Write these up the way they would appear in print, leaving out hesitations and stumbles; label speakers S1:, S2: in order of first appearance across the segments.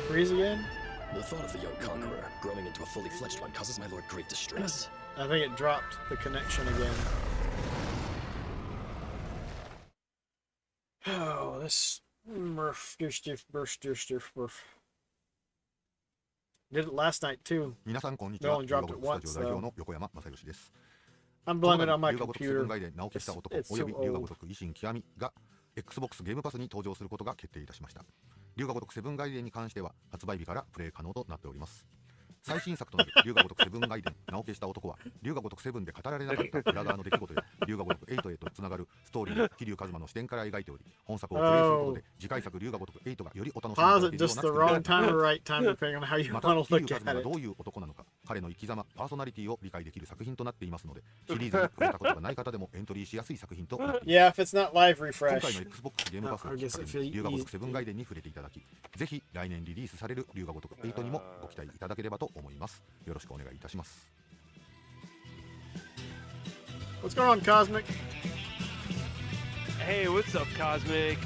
S1: freeze again?
S2: The thought of the young conqueror growing into a fully fledged one causes my lord great distress.
S1: I think it dropped the connection again. Oh, this Murph. Did it last night too.
S3: 皆さんこんにち
S1: No
S3: は。
S1: one
S3: 龍
S1: dropped
S3: 河
S1: it
S3: 国スタジオ
S1: once
S3: 代表
S1: though.
S3: の横山正義です。
S1: I'm
S3: この
S1: blaming it on
S3: 度
S1: my
S3: 龍河国セ
S1: computer.
S3: ブンガイデン名を消した男
S1: It's
S3: および
S1: too
S3: 龍河
S1: old.
S3: 国維新極みが Xbox ゲームパスに登場することが決定いたしました。龍河国セブンガイデンに関しては発売日からプレイ可能となっております。最新作となる龍河如くセブンガイデン名を消した男は龍河如くセブンで語られなかった裏側の出来事や龍河如く8へとつながるストーリーを桐生一馬の視点から描いており、本作をプレイすることで次回作龍河如く8がよりお楽しみいた
S1: Pause
S3: だ
S1: it
S3: けるよう
S1: just
S3: な
S1: the
S3: 作り
S1: wrong time or right time depending on how you
S3: ま
S1: want
S3: た
S1: to
S3: 桐
S1: look
S3: 生一馬
S1: at
S3: が
S1: it.
S3: どういう男なのか、彼の生き様パーソナリティを理解できる作品となっていますので、シリーズに触れたことがない方でもエントリーしやすい作品となっています。
S1: Yeah, if it's not live,
S3: 今回の
S1: refresh.
S3: Xbox ゲームパスをきっかけに龍河如くセブンガイデンに触れていただき、ぜひ来年リリースされる龍河如く8にもご期待いただければと思います。よろしくお願いいたします。
S1: What's going on, Cosmic?
S4: Hey, what's up, Cosmic?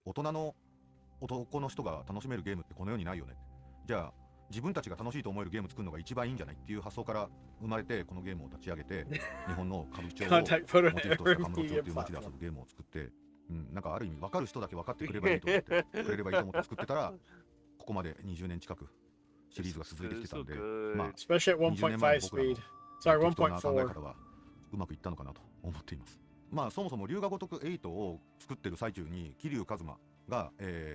S3: 大人の男の人が楽しめるゲームってこの世にないよね。じゃあ自分たちが楽しいと思えるゲーム作るのが一番いいんじゃないっていう発想から生まれてこのゲームを立ち上げて日本の歌舞伎町をモチ
S1: Contact photo
S3: ーフ
S1: in
S3: とした
S1: every
S3: カムロ町
S1: media
S3: っていう街で遊
S1: platform.
S3: ぶゲームを作って、なんかある意味分かる人だけ分かってくればいいと思ってくれればいいと思って作ってたらここまで20年近くシリーズが続いてきてたんで、まあ
S1: Especially at
S3: 20年
S1: 1.5
S3: 前の僕らの
S1: speed. Sorry,
S3: 適当な考え
S1: 1.4.
S3: 方はうまくいったのかなと思っています。まあそもそも龍河如く8を作ってる最中に桐生一馬が、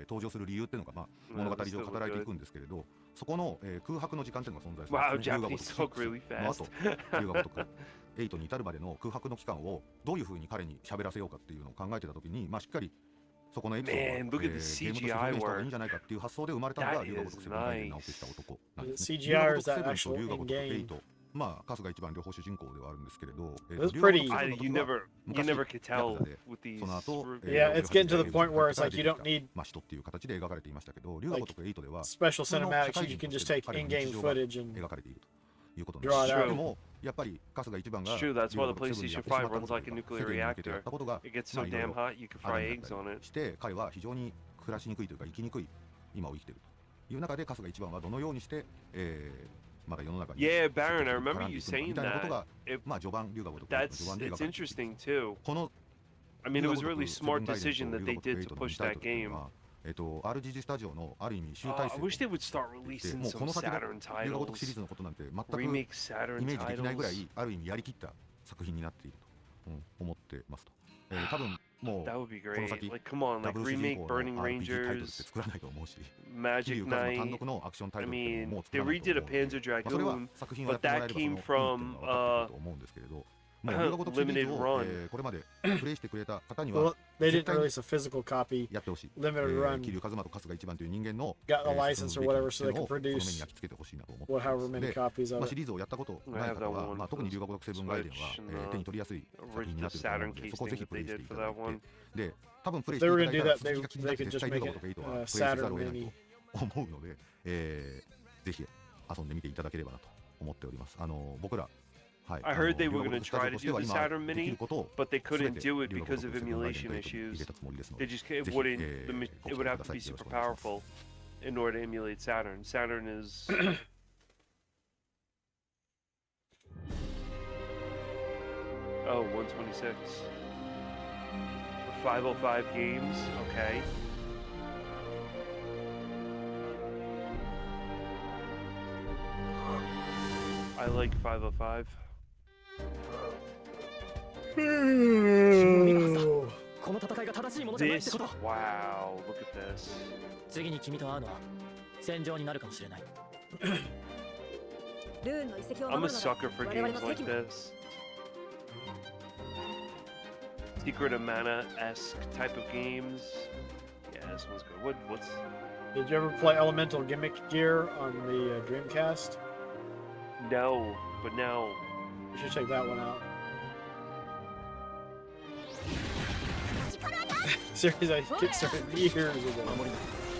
S3: 登場する理由っていうのが、まあ、物語上語られていくんですけれど、そこの、空白の時間っていうのが存在する
S4: Wow,
S3: んですね。
S4: Japanese talk really
S3: の後
S4: fast.
S3: 龍河如く8に至るまでの空白の期間をどういうふうに彼に喋らせようかっていうのを考えてた時に、まあ、しっかりそこのエピソードを、
S4: Man, look at the
S3: ゲームとして表現
S4: CGI
S3: した方がいい
S4: work.
S3: んじゃないかっていう発想で生まれたのが
S4: That
S3: 龍河如
S4: is
S3: くセブンガイデン
S4: nice.
S3: 名を消した男なんで
S1: Is
S3: す
S1: it
S3: ね。
S1: CGI or
S3: 龍
S1: is
S3: 河
S1: that
S3: 如くセブンと
S1: actual
S3: 龍河如く
S1: in-game?
S3: 8、まあ、カスが一番両方主人公ではあるんですけれど、
S1: was
S3: 龍河如
S1: pretty-
S3: くセ
S4: I,
S3: ブンの
S4: you
S3: 時は
S4: never, you
S3: 昔
S4: never could tell
S3: ヤクザで
S4: with these.
S3: その後、
S1: Yeah, it's getting to the point where it's like you don't need
S3: まあ、使徒っていう形で描かれていましたけど、龍河如く8では
S1: special
S3: 普通の
S1: cinematics.
S3: 社会
S1: You
S3: 人
S1: can
S3: と
S1: just
S3: して
S1: take
S3: 彼の
S1: in-game
S3: 日常が
S1: footage and
S3: 描かれているということなん
S1: draw
S3: です。
S1: it out.
S3: でもやっぱり春日一番が
S4: It's true, that's why the
S3: 龍河如くセブンにや
S4: PlayStation
S3: ってしまった
S4: 5 runs
S3: こと
S4: like a
S3: とか
S4: nuclear
S3: 世間に向けてや
S4: reactor.
S3: ったことが
S4: It gets
S3: ま
S4: so
S3: あいろい
S4: damn
S3: ろ
S4: hot, you can
S3: あ
S4: fry
S3: るんだ
S4: eggs
S3: った
S4: on
S3: り
S4: it.
S3: して彼は非常に暮らしにくいというか生きにくい今を生きているという中で春日一番はどのようにして、まだ世の中に
S4: Yeah, Baron, I
S3: 積極的に
S4: remember
S3: 絡んで
S4: you
S3: いくのか
S4: saying
S3: みたいなこと
S4: that.
S3: が
S4: It,
S3: まあ序盤龍河如くの序
S4: that's
S3: 盤で描
S4: it's
S3: かれている
S4: interesting too.
S3: この
S4: I mean, it was a really
S3: セブ
S4: smart
S3: ンガイデン
S4: decision
S3: と
S4: that
S3: 龍
S4: they
S3: 河如
S4: did
S3: く
S4: to
S3: 8の
S4: push
S3: 2タイ
S4: that
S3: トルという
S4: game.
S3: のはRGG スタジオのある意味集大
S4: I
S3: 成
S4: wish they would start
S3: で
S4: releasing
S3: もうこ
S4: some
S3: の先の
S4: Saturn
S3: 龍河如くシリ
S4: titles,
S3: ーズのことなんて全く
S4: remake Saturn
S3: イメージできないぐら
S4: titles.
S3: いある意味やりきった作品になっていると、思ってますと、多分もう
S4: That would be
S3: この
S4: great.
S3: 先
S4: Like, come on, like
S3: ダブル主人
S4: remake
S3: 公の
S4: Burning
S3: RPG タイトルって
S4: Rangers,
S3: 作らないと思うし、桐
S4: Magic
S3: 生一馬単
S4: Knight.
S3: 独のアクションタイ
S4: I
S3: トルっていうの
S4: mean,
S3: ももう作
S4: they
S3: らないと
S4: redid
S3: 思
S4: a
S3: うので、
S4: Panzer
S3: まあ、それは
S4: Dragoon,
S3: 作品をや
S4: but
S3: ってもらえ
S4: that
S3: ればその意
S4: came
S3: 味っていうの
S4: from
S3: は分かってくると思うんですけれど、もう龍河如くシリーズ
S4: limited
S3: を、
S4: run.
S3: これまでプレイしてくれた方には
S1: Well, they
S3: 絶
S1: didn't
S3: 対に
S1: release a physical copy.
S3: やってほしい。
S1: Limited run.
S3: 桐生一馬と春日一番という人間の
S1: Got the license or whatever,
S3: 進
S1: so
S3: む
S1: they
S3: べ
S1: can
S3: きその目に
S1: produce
S3: 焼き付けてほしいなと思っていま
S1: however
S3: す。
S1: many
S3: で、
S1: copies
S3: ま
S1: of
S3: あ、シ
S1: it.
S3: リーズをやったことない方は、まあ、特に龍河如くセブンガイデンは、手に取りやすい作品になっていると思うので、そこをぜひプレイしていただいて、で、多分プレイしていただいたら続きが気になって絶対龍河如く8はプレイせざるを得ないと思うので、ぜひ遊んでみていただければなと思っております。僕ら、はい、
S4: I heard they
S3: 龍
S4: were
S3: 河
S4: going
S3: 如
S4: to
S3: くスタ
S4: try
S3: ジ
S4: to
S3: オとして
S4: do
S3: は
S4: the
S3: 今
S4: Saturn
S3: できる
S4: Mini,
S3: ことを
S4: but they
S3: 全
S4: couldn't
S3: て
S4: do it
S3: 龍河
S4: because
S3: 如
S4: of
S3: くセブンガイデン
S4: emulation
S3: タイトルに
S4: issues.
S3: 入れたつもりですの
S4: They
S3: で、
S4: just
S3: ぜ
S4: it
S3: ひ、
S4: wouldn't.
S3: ご期
S4: It
S3: 待
S4: would
S3: く
S4: have
S3: だ
S4: to
S3: さ
S4: be
S3: い。よろし
S4: super
S3: くお願いします。
S4: powerful in order to emulate Saturn. Saturn is. Oh, 126. 505 games. Okay. I like 505.
S2: この戦いが正しいものじゃないって
S4: This.
S2: こと。
S4: Wow. Look at this.
S2: 次に君と会うのは戦場になるかもしれない。
S5: ルーンの遺跡を
S4: I'm
S5: 守
S4: a
S5: るのが
S4: sucker for
S5: 我々
S4: games
S5: の
S4: like
S5: 責務。
S4: this. Secret of Mana-esque type of games. Yeah, this one's good. What's
S1: Did you ever play Elemental Gimmick Gear on the Dreamcast?
S4: no? But now
S1: You should check that one out. Series I kickstarted years ago.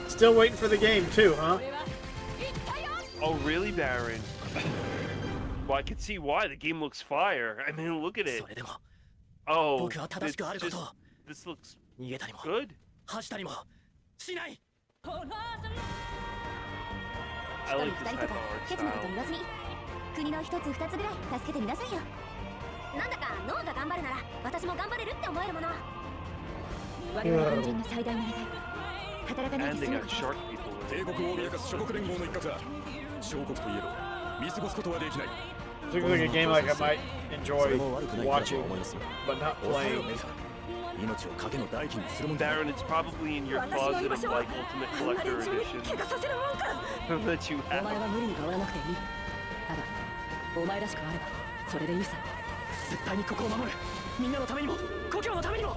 S1: Still waiting for the game too, huh?
S4: Oh, really, Baron? Well, I can see why. The game looks fire. I mean, look at it.
S2: それでも
S4: Oh,
S2: 僕は正しくあることを
S4: this looks
S2: 逃げたりも
S4: good.
S2: 走ったりもしない。
S4: I like this type of art
S5: ケチなこと
S4: style.
S5: 言わずに国の一つ二つぐらい助けてみなさいよ。なんだか脳が頑張るなら私も頑張れるって思えるもの。我々軍人の最大の願い、働かない
S4: And
S5: で
S4: they
S5: 済む
S4: got
S5: こと。
S4: shark people in
S6: 帝
S4: it.
S6: 国を脅かす諸国連合の一角だ。小国といえど見過ごすことはできない。
S1: Looks like a game like I might
S2: それ
S1: enjoy
S2: も悪くないからと
S1: watching,
S2: は思いますが
S1: but not
S2: 抑えろ
S1: playing.
S2: メタ命を賭けの代金にするもんじゃない
S4: Darren, it's probably in your closet of like Ultimate Collector editions
S5: 怪我させるもんか。
S4: that you
S5: お前
S4: have.
S5: は無理に変わらなくていい。ただお前らしくあればそれでいいさ。
S2: 絶対にここを守るみんなのためにも故郷のためにも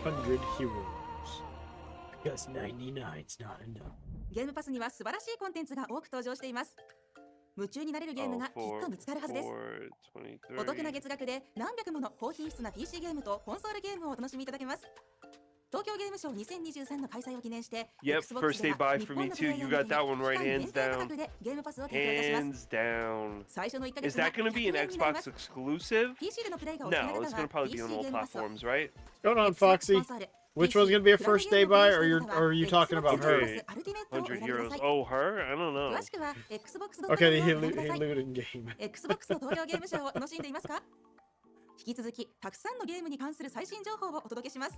S1: 100 heroes. Because 99's not enough.
S7: ゲームパスには素晴らしいコンテンツが多く登場しています。夢中になれるゲームがきっと見つかるはずです。お得な月額で何百もの高品質な PC ゲームとコンソールゲームをお楽しみいただけます。東京ゲームショウ2023の開催を記念して、
S4: Yep,
S7: Xbox
S4: first
S7: で
S4: day
S7: は
S4: buy
S7: 日
S4: for
S7: 本
S4: me
S7: のプ
S4: too.
S7: レイヤ
S4: You
S7: ー
S4: got
S7: 向け
S4: that
S7: に
S4: one
S7: 期
S4: right,
S7: 間限
S4: hands
S7: 定価
S4: down.
S7: 格でゲームパスを提供いたします。
S4: Hands down.
S7: 最初の1ヶ
S4: Is
S7: 月は
S4: that going to be an
S7: 100円になりま
S4: Xbox
S7: す。
S4: exclusive?
S7: PC でのプレイがお好きな
S4: No,
S7: 方
S4: it's
S7: は
S4: going to probably be
S7: PC
S4: on
S7: ゲ
S4: all
S7: ームパスを
S4: platforms, right?
S1: Going on, Foxy. Which one's gonna be a first day buy, or are you talking about her?
S4: 100 euros. Oh, her? I don't know.
S7: 詳しくは Xbox
S1: Okay,
S7: を
S1: he
S7: ご覧ください。
S1: looted game.
S7: Xbox の東京ゲームショウを楽しんでいますか？引き続きたくさんのゲームに関する最新情報をお届けします。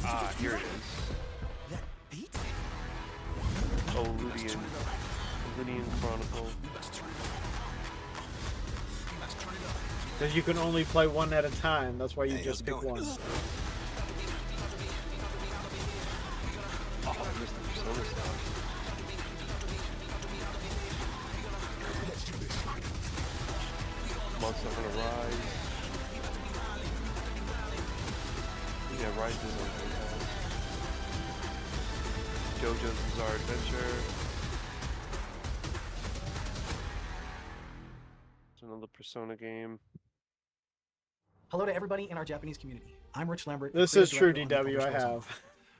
S4: Ah, here it is. Oh, Ludian. Ludian Chronicle.
S1: Because you can only play one at a time. That's why you just pick one.
S4: Oh, I missed the Persona stuff. Monster Hunter Rise. Yeah, Rise is on Game Pass. JoJo's Bizarre Adventure. It's another Persona game.
S8: Hello to everybody in our Japanese community. I'm Rich Lambert.
S1: This
S8: creative
S1: is true,
S8: director on the
S1: DW. I
S8: Publishers
S1: have.
S8: Zone.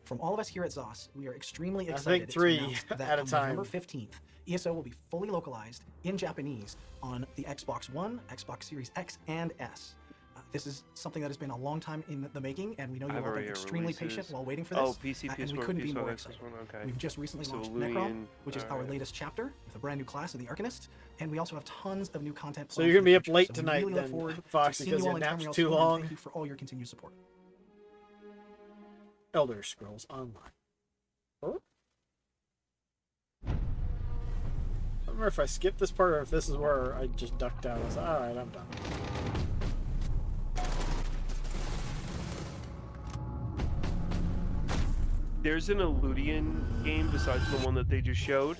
S8: From all of us here at ZOS, we are extremely
S1: I
S8: excited
S1: think 3
S8: to announce that
S1: at a
S8: on
S1: time.
S8: November 15th, ESO will be fully localized in Japanese on the Xbox One, Xbox Series X, and S. This is something that has been a long time in the making, and we know you've all been
S4: Area
S8: extremely patient
S4: releases.
S8: while waiting for this.
S4: Oh, PC,
S8: and we
S4: PS4,
S8: couldn't be
S4: PS5,
S8: more
S4: Xbox
S8: excited.
S4: One, okay.
S8: We've just recently
S4: So
S8: launched
S4: Ludian,
S8: Necron, which is our
S4: alright.
S8: latest chapter with a brand new class of the Arcanist, and we also have tons of new content.
S1: So
S8: planned
S1: you're
S8: for
S1: gonna be
S8: the
S1: up
S8: future.
S1: late
S8: So we
S1: tonight
S8: really look
S1: then,
S8: forward to
S1: Foxy,
S8: seeing
S1: because
S8: you
S1: your
S8: all in
S1: nap's
S8: Tamriel
S1: too
S8: soon, and
S1: long.
S8: Thank you for all your continued support.
S1: Elder Scrolls Online. Oh. I don't remember if I skipped this part or if this is where I just ducked out. I was like, alright, I'm done.
S4: There's an Eludian game besides the one that they just showed.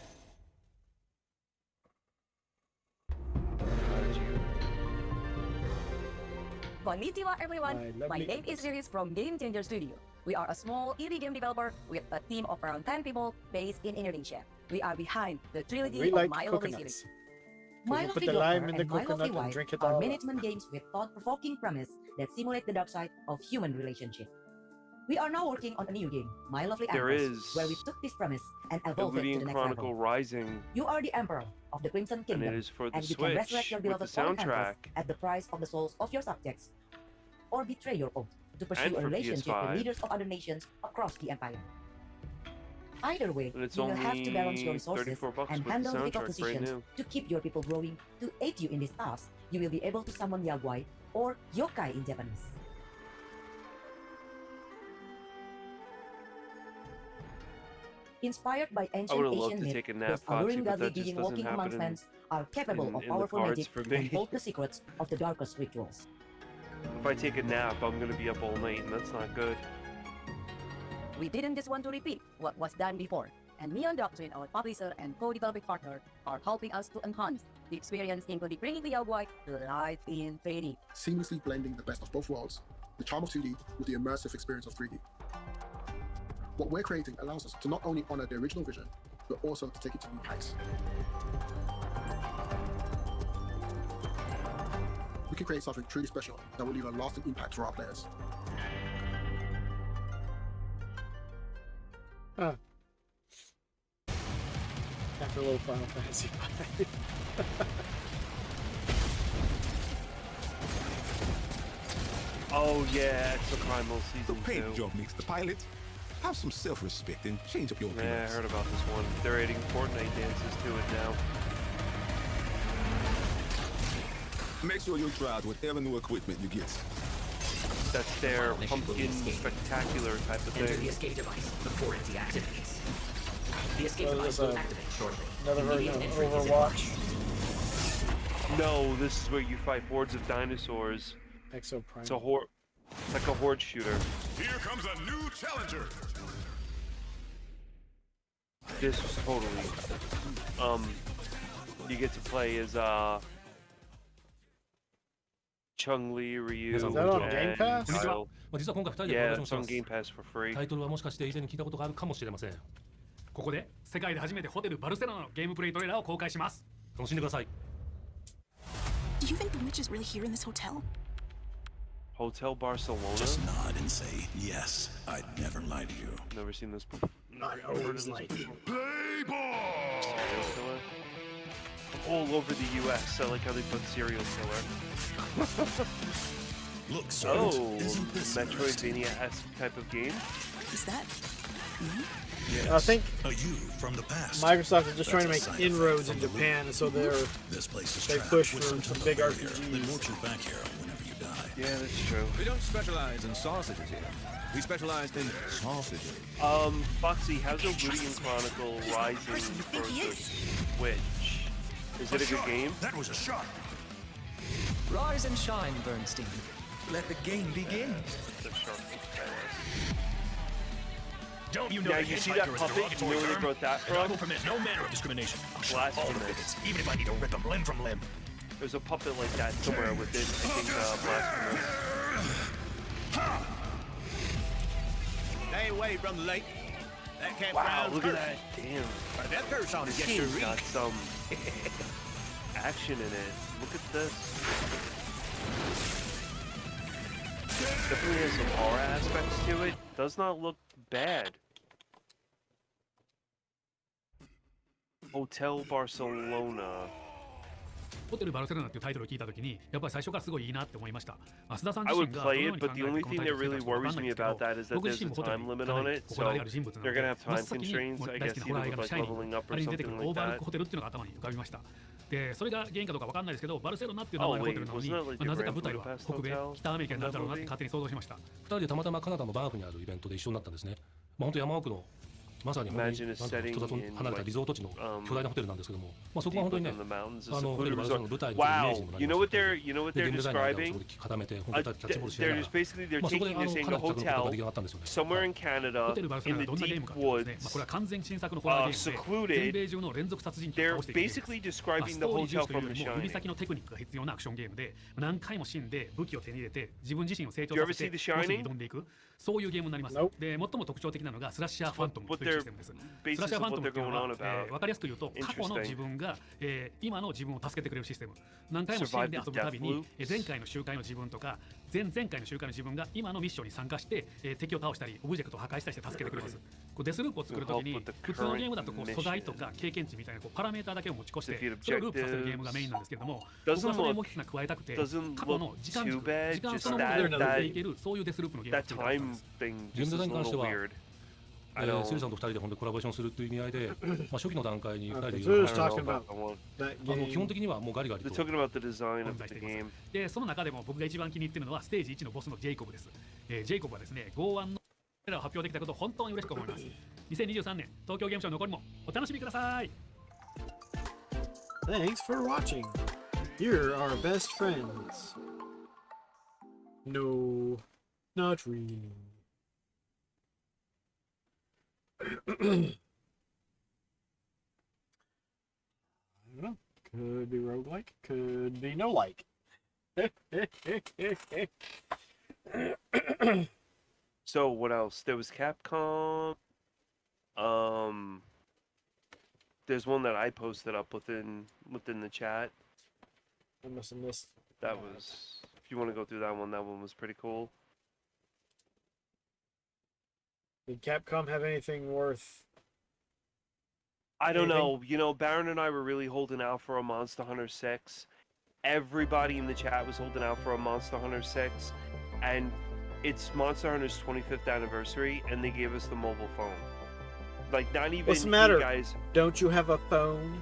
S9: Konnichiwa everyone,
S1: My
S9: my
S1: lovely
S9: name is Iris from Game Changer Studio. We are a small indie game developer with a team of around 10 people based in Indonesia. We are behind the trilogy
S1: We
S9: of
S1: like
S9: My Lovely
S1: coconuts.
S9: series.
S1: You
S9: My
S1: put
S9: Lovely
S1: the
S9: Daughter
S1: lime in the
S9: and My
S1: coconut
S9: Lovely
S1: and
S9: Wife
S1: drink it
S9: are
S1: all up.
S9: management games with thought-provoking premise that simulate the dark side of human relationship. We are now working on a new game, My Lovely
S4: There
S9: Empress,
S4: is
S9: where we took this premise and evolved it to the
S4: Eludian
S9: next
S4: Chronicle
S9: level.
S4: Rising,
S9: You are the Emperor of the Crimson
S4: and
S9: Kingdom,
S4: it is for the
S9: and you can resurrect
S4: Switch
S9: your
S4: with the
S9: beloved fallen empress
S4: soundtrack.
S9: at the price of the souls of your subjects, or betray your oath to pursue
S4: And
S9: a
S4: for
S9: relationship
S4: PS5.
S9: with leaders of other nations across the empire. Either way,
S4: And it's
S9: you will have to balance your
S4: only
S9: resources
S4: 34 bucks
S9: and
S4: with the
S9: handle difficult
S4: soundtrack brand
S9: decisions
S4: new.
S9: to keep your people growing. To aid you in this task, you will be able to summon Yaguai, or yokai in Japanese. Inspired by
S4: I
S9: ancient
S4: would have loved
S9: Asian
S4: to
S9: myth,
S4: take a nap,
S9: those
S4: Foxy,
S9: alluring
S4: but
S9: godly
S4: that just
S9: being
S4: doesn't
S9: walking amongst
S4: happen
S9: lands are capable of
S4: in the
S9: powerful
S4: cards
S9: magic
S4: for me.
S9: and hold the secrets of the darkest rituals.
S4: If I take a nap, I'm gonna be up all night, and that's not good.
S9: We didn't just want to repeat what was done before, and Neon Doctrine, our publisher and co-developing partner, are helping us to enhance the experience, including bringing the Yaguai to life in 3D.
S10: Seamlessly blending the best of both worlds, the charm of 2D with the immersive experience of 3D. What we're creating allows us to not only honor the original vision, but also to take it to new heights. We can create something truly special that will leave a lasting impact for our players.
S1: Huh. After a little Final Fantasy 5.
S4: Oh yeah, Exoprimal
S6: The
S4: Season
S6: paint
S4: 2.
S6: job makes the pilot. Have some self-respect and change up your
S4: Yeah, I
S6: appearance.
S4: heard about this one. They're adding Fortnite dances to it now.
S6: Make sure you try out whatever new equipment you get.
S4: That's their pumpkin spectacular type of
S11: Enter the
S4: thing.
S11: escape device before it deactivates. The escape
S1: So
S11: device
S1: there's
S11: will
S1: a-
S11: activate shortly.
S1: Another version
S11: Immediate
S1: of
S11: entry is
S1: Overwatch.
S4: No, this is where you fight hordes of dinosaurs.
S1: Exoprimal.
S4: It's a horde. It's like a horde shooter.
S6: Here comes a new challenger.
S4: This was totally. You get to play as Chung-Li, Ryu,
S1: Is that on
S4: and
S1: Game Pass?
S4: Kyle.
S12: 実は今回2人でコラボ
S4: Yeah,
S12: レーション
S4: it's
S12: しま
S4: on
S12: す
S4: Game Pass for free.
S12: タイトルはもしかして以前に聞いたことがあるかもしれませんここで世界で初めてホテルバルセロナのゲームプレイトレーラーを公開します楽しんでください
S13: Do you think the witch is really here in this hotel?
S4: Hotel Barcelona?
S14: Just nod and say, yes, I'd never lie to you.
S4: Never seen this before.
S1: I always like
S4: Serial killer? All over the US. I like how they put serial killer.
S14: Look, sir,
S4: Oh,
S14: isn't this
S4: Metroidvania-esque type of game?
S13: Is that me?
S14: Yes,
S1: I think
S14: a you from the past.
S1: Microsoft is just trying to make
S14: That's a
S1: inroads in
S14: from the
S1: Japan,
S14: root.
S1: so
S14: This place is
S1: they
S14: trapped
S1: push
S14: with
S1: for
S14: some
S1: some
S14: type
S1: big
S14: of barrier that
S1: RPGs.
S14: wants you back here whenever you die.
S4: Yeah, that's true.
S6: We don't specialize in sausages here. We specialize in sausages.
S4: Foxy, how's Obsidian Chronicle Rising for the Switch? Is it a good game?
S14: That was a shot.
S15: Rise and shine, Bernstein. Let the game begin.
S14: Don't you know
S4: Yeah,
S14: that
S4: you see
S14: hitchhiker
S4: that
S14: is a
S4: puppet? You
S14: derogatory
S4: know where they
S14: term?
S4: brought that
S14: And I will
S4: from?
S14: permit no manner of discrimination. I'll shoot all the
S4: Blasphemous.
S14: crickets, even if I need to rip them limb from limb.
S4: There's a puppet like that somewhere within, I think, Blasphemous.
S6: Stay away from the lake. That can't
S4: Wow, look at that. Damn.
S6: That curse on
S4: This
S6: against your
S4: game's
S6: reach.
S4: got some action in it. Look at this. Definitely has some horror aspects to it. Does not look bad. Hotel Barcelona.
S12: ホテルバルセロナっていうタイトルを聞いたときにやっぱり最初からすごいいいなって思いました増田さん
S4: I
S12: 自
S4: would
S12: 身が
S4: play it, but the only thing that really worries me about that is that
S12: 僕
S4: there's
S12: 自身
S4: a
S12: もホテル
S4: time
S12: に
S4: limit
S12: かな
S4: on
S12: り
S4: it,
S12: 誇ら
S4: so
S12: れある人物なの
S4: they're
S12: で
S4: gonna have
S12: 真っ
S4: time
S12: 先に
S4: constraints,
S12: もう
S4: I
S12: 大
S4: guess,
S12: 好きなホラー映
S4: either
S12: 画の
S4: like
S12: シャイニング
S4: leveling up
S12: あ
S4: or
S12: れに出てく
S4: something
S12: るオー
S4: like
S12: バールッ
S4: that.
S12: クホテルっていうのが頭に浮かびましたでそれが原因かどうかわかんないですけどバルセロナっていう名
S4: Oh
S12: 前のホテル
S4: wait,
S12: なのに
S4: wasn't that like
S12: な
S4: the
S12: ぜか
S4: Grand
S12: 舞台は
S4: Budapest
S12: 北米
S4: Hotel
S12: 北アメリカになるだろうなって
S4: in that movie?
S12: 勝手に想像しました2人でたまたまカナダのバンフにあるイベントで一緒になったんですねまあ本当山奥のまさに本当に
S4: Imagine a
S12: なんていう
S4: setting
S12: の人里
S4: in
S12: 離れた
S4: like
S12: リゾート地の巨大なホテルなんですけどもまあそこ
S4: deep
S12: は本当にね
S4: within the mountains, a
S12: ホテ
S4: secluded
S12: ルバルセロナの
S4: resort.
S12: 舞台のイメージ
S4: Wow,
S12: にもな
S4: you
S12: り
S4: know
S12: ます
S4: what they're
S12: でゲームデザイナーがそ
S4: describing?
S12: こで固めて本当にキャッチボールしなが
S4: They're
S12: ら
S4: just basically they're
S12: まあそこ
S4: taking
S12: で
S4: this
S12: か
S4: in
S12: な
S4: a
S12: り着目が
S4: hotel
S12: できなかったんですよね
S4: somewhere in
S12: ホ
S4: Canada
S12: テルバルセロ
S4: in
S12: ナ
S4: the
S12: がどんなゲーム
S4: deep
S12: かというとですね、まあ、こ
S4: woods.
S12: れは完全新作のホラーゲームで
S4: Secluded.
S12: 全米中の連続殺人鬼を
S4: They're
S12: 倒していくゲームです
S4: basically
S12: まあ
S4: describing
S12: ス
S4: the
S12: トーリー重
S4: hotel
S12: 視という
S4: from
S12: よ
S4: The
S12: りも指
S4: Shining.
S12: 先のテクニックが必要なアクションゲームで何回も死んで武器を手に入れて自分自身を成長
S4: Do you
S12: さ
S4: ever
S12: せ
S4: see
S12: て
S4: The
S12: ボスに
S4: Shining?
S12: 挑んでいくそういうゲームになります
S1: Nope.
S12: で最も特徴的なのがスラッシャーファントム
S4: What
S12: というシ
S4: they're
S12: ステムですス
S4: basis
S12: ラッシャー
S4: of
S12: ファント
S4: what
S12: ム
S4: they're
S12: っていうの
S4: going
S12: は
S4: on about.
S12: 分かりやすく言うと過去の
S4: Interesting.
S12: 自分が今の自分を助けてくれるシステム何回も死んで遊ぶたび
S4: Survive the
S12: に
S4: death loops.
S12: 前回の集会の自分とか前々回の集会の自分が今のミッションに参加して敵を倒したりオブジェクトを破壊したりして助けてくれますこうデスループを作るときに
S4: Help with the
S12: 普通のゲームだとこう
S4: current
S12: 素材とか経験値みたいなこうパラメーターだけを持ち越して
S4: Defeat
S12: それをループさせるゲームがメインなんですけれども僕
S4: Doesn't
S12: はそれを
S4: look-
S12: もう一つ加えたくて
S4: doesn't
S12: 過去の
S4: look
S12: 時間
S4: too
S12: 軸
S4: bad,
S12: 時間
S4: just
S12: そのもの
S4: that-
S12: で持っていけるそういうデスループのゲーム
S4: That
S12: を作りたかったん
S4: time
S12: です
S4: thing
S12: ゲーム
S4: just
S12: デ
S4: is
S12: ザ
S4: a
S12: インに関して
S4: little
S12: は
S4: weird. I
S12: セリさん
S4: don't.
S12: と2人で本当にコラボレーションするという意味合いで、まあ、初期の段階に2人で
S1: Okay,
S12: い
S1: so
S12: ろい
S1: who's
S12: ろ
S1: talking
S4: about
S1: about
S4: that one.
S1: that
S12: 基本
S1: game?
S12: 的にはもうガリガリ
S4: They're
S12: と
S4: talking about the design
S12: 混
S4: of
S12: 在し
S4: the
S12: ています
S4: game.
S12: でその中でも僕が一番気に入っているのはステージ1のボスのジェイコブです、ジェイコブはですね剛腕の彼らを発表できたことを本当に嬉しく思います2023年東京ゲームショウの残りもお楽しみください
S1: Thanks for watching. You're our best friends. No, not really. I don't know. Could be roguelike, could be no like.
S4: So what else? There was Capcom. There's one that I posted up within the chat.
S1: I must have missed.
S4: That was, if you want to go through that one was pretty cool.
S1: Did Capcom have anything worth?
S4: I don't
S1: Anything?
S4: know. You know, Baron and I were really holding out for a Monster Hunter 6. Everybody in the chat was holding out for a Monster Hunter 6. and it's Monster Hunter's 25th anniversary, and they gave us the mobile phone. Like, not even
S1: What's the matter?
S4: you guys.
S1: Don't you have a phone?